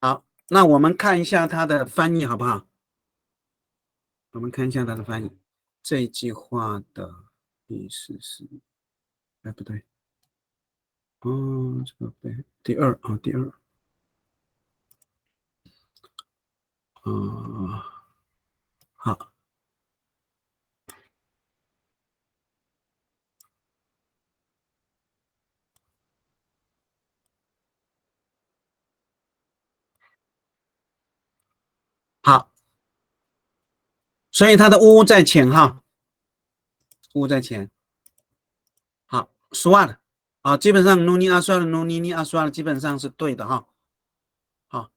好，那我们看一下它的翻译好不好？我们看一下它的翻译。这句话的意思是，不对，这个对，第二，好，好，所以它的乌在前哈，乌在前。好 ，swat 基本上努尼阿swat努尼尼阿swat基本上是对的哈。好，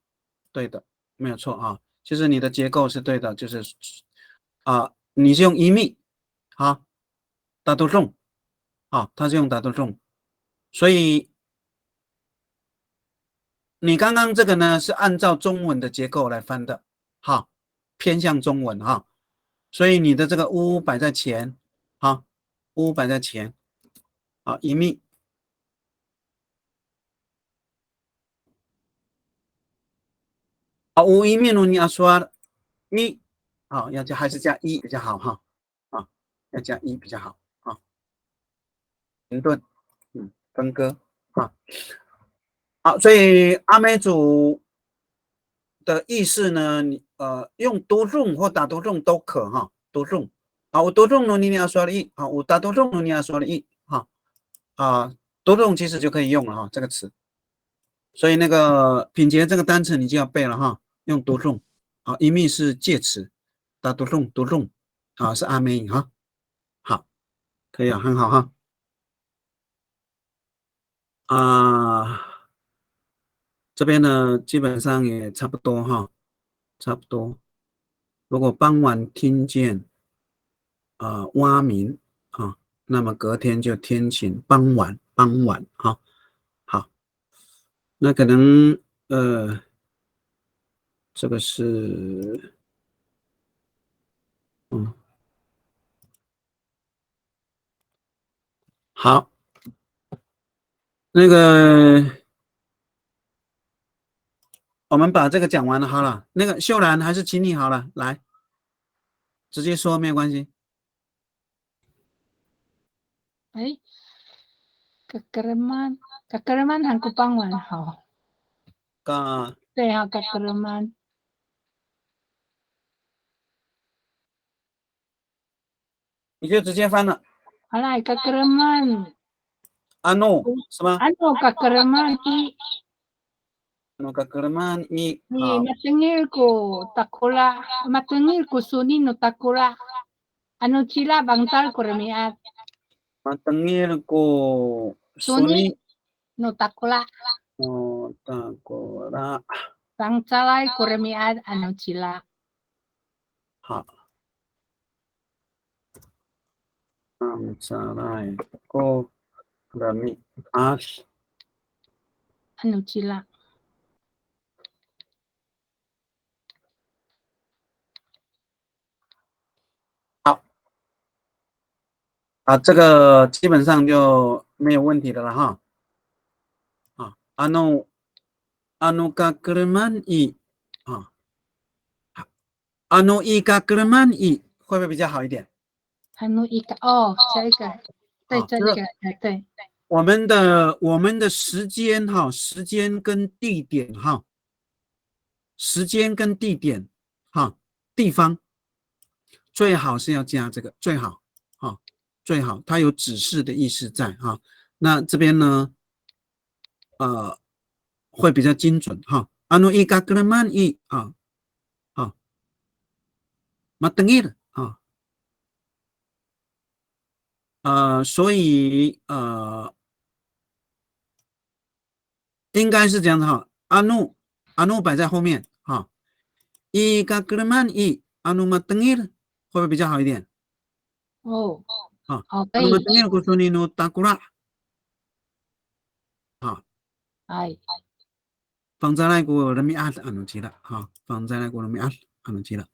对的，没有错啊。其实你的结构是对的，就是你是用一密大多重它是用大多重，所以你刚刚这个呢是按照中文的结构来翻的，偏向中文所以你的这个乌摆在前，乌摆在前，一密。乌一密努你要说一，还是加一比较好哈，要加一比较好停顿，分割好，所以阿美族的意思呢，你用多重或打多重都可多重我多重努你要说了一我打多重努你要说了一多重其实就可以用了这个词，所以那个品杰这个单词你就要背了用多重一密是介词，打多重是阿美语好，可以很好这边呢基本上也差不多差不多。如果傍晚听见蛙鸣那么隔天就天晴，傍晚好，那可能这个是好，那个我们把这个讲完了好了。那个秀兰还是请你好了，来直接说没有关系。Kakeraman hangku pangwan hao. 对啊，Kakeraman。你就直接翻了。好啦，Kakeraman。阿诺是吗？阿诺Kakeraman i。Kakeraman i。matengil ko takula, matengil ko suni no takula. Ano sila bangsal ko remiat. Matengil ko suni no takula. Bangsalai ko remiat ano sila. 好。Bangsalai ko remiat ano sila.这个基本上就没有问题的了哈。anu kakeraman i anu i kakeraman i 会不会比较好一点？ anu i 这个，对这个，对。我们的时间时间跟地点时间跟地点地方最好是要加这个最好最好它有指示的意思在那这边呢会比较精准anu i kakeraman i matengil 所以应该是这样的哈。阿努摆在后面哈。伊嘎格勒曼伊阿努马登伊会不会比较好一点？哦，啊，好，可阿努马以，登伊古苏尼努达古拉。啊，哎，放在那个人民阿努吉了哈，放在那个人民阿努吉了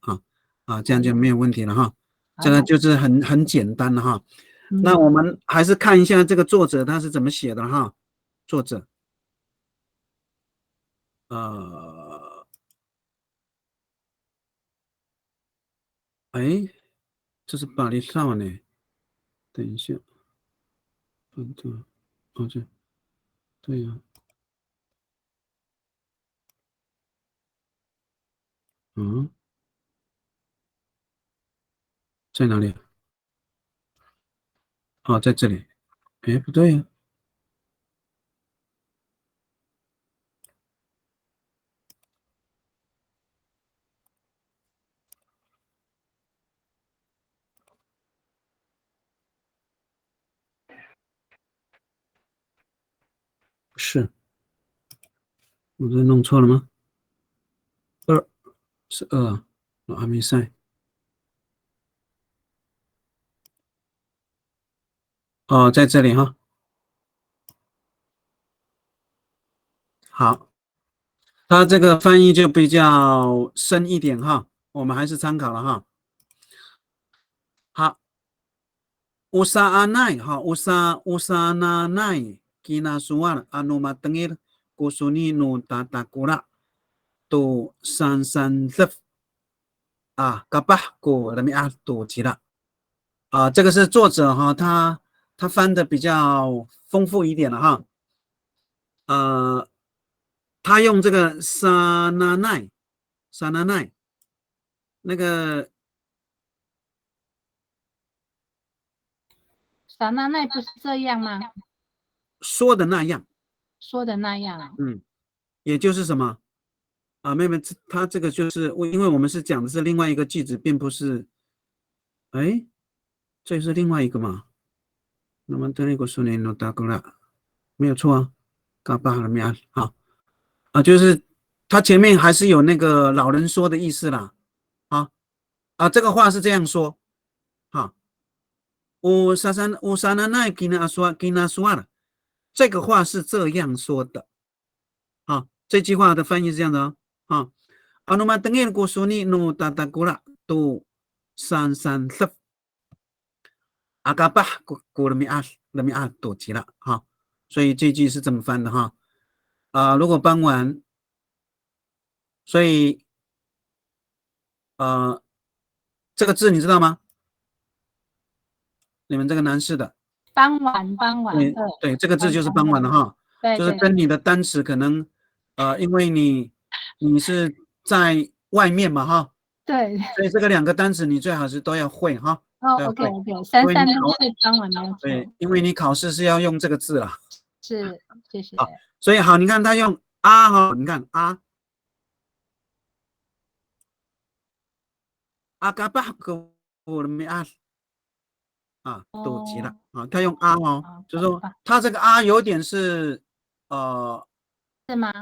啊，这样就没有问题了哈。这个就是很简单的哈。那我们还是看一下这个作者他是怎么写的哈。作者，哎，这是巴黎少呢。等一下，对呀，在哪里？在这里。哎，不对呀。是，我这弄错了吗？2是2，我还没塞。在这里哈。好，他这个翻译就比较深一点哈，我们还是参考了哈。好，乌萨阿奈哈，乌萨那奈基纳苏瓦阿努马登伊古苏尼努达达古拉都三勒嘎巴古人民都吉拉这个是作者哈，他翻的比较丰富一点了哈。他用这个沙那奈，那个萨那奈不是这样吗？说的那样，说的那样，也就是什么妹妹，他这个就是因为我们是讲的是另外一个句子，并不是，哎，这是另外一个嘛？那么这个说呢，打过来，没有错啊，嘎巴了没有？好就是他前面还是有那个老人说的意思啦，这个话是这样说，乌沙那奈吉纳苏瓦了，这个话是这样说的，这句话的翻译是这样的阿努马登伊古苏尼努达达古拉都三勒阿嘎巴古人民多吉了所以这句是这么翻的哈。如果搬完，所以这个字你知道吗？你们这个南市的傍晚，对，这个字就是傍晚了哈，就是跟你的单词可能因为你是在外面嘛哈，对，所以这个2个单词你最好是都要会哈。OK，三都是傍晚没有错。对，因为你考试是要用这个字啦。是，谢谢。所以好，你看他用哈，你看阿嘎巴古人民都急了他用就是说他这个有点是是吗？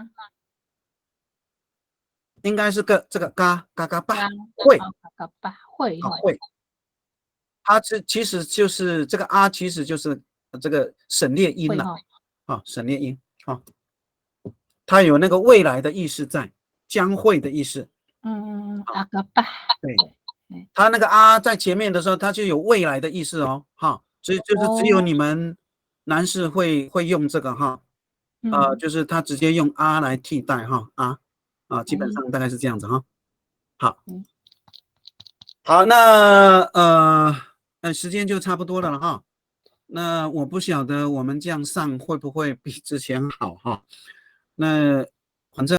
应该是这个嘎巴会会，它其实就是这个其实就是这个省略音了省略音它有那个未来的意思在，将会的意思。阿嘎巴，对，它那个在前面的时候，它就有未来的意思所以就是只有你们男士会用这个就是他直接用来替代基本上大概是这样子好，那时间就差不多了那我不晓得我们这样上会不会比之前好那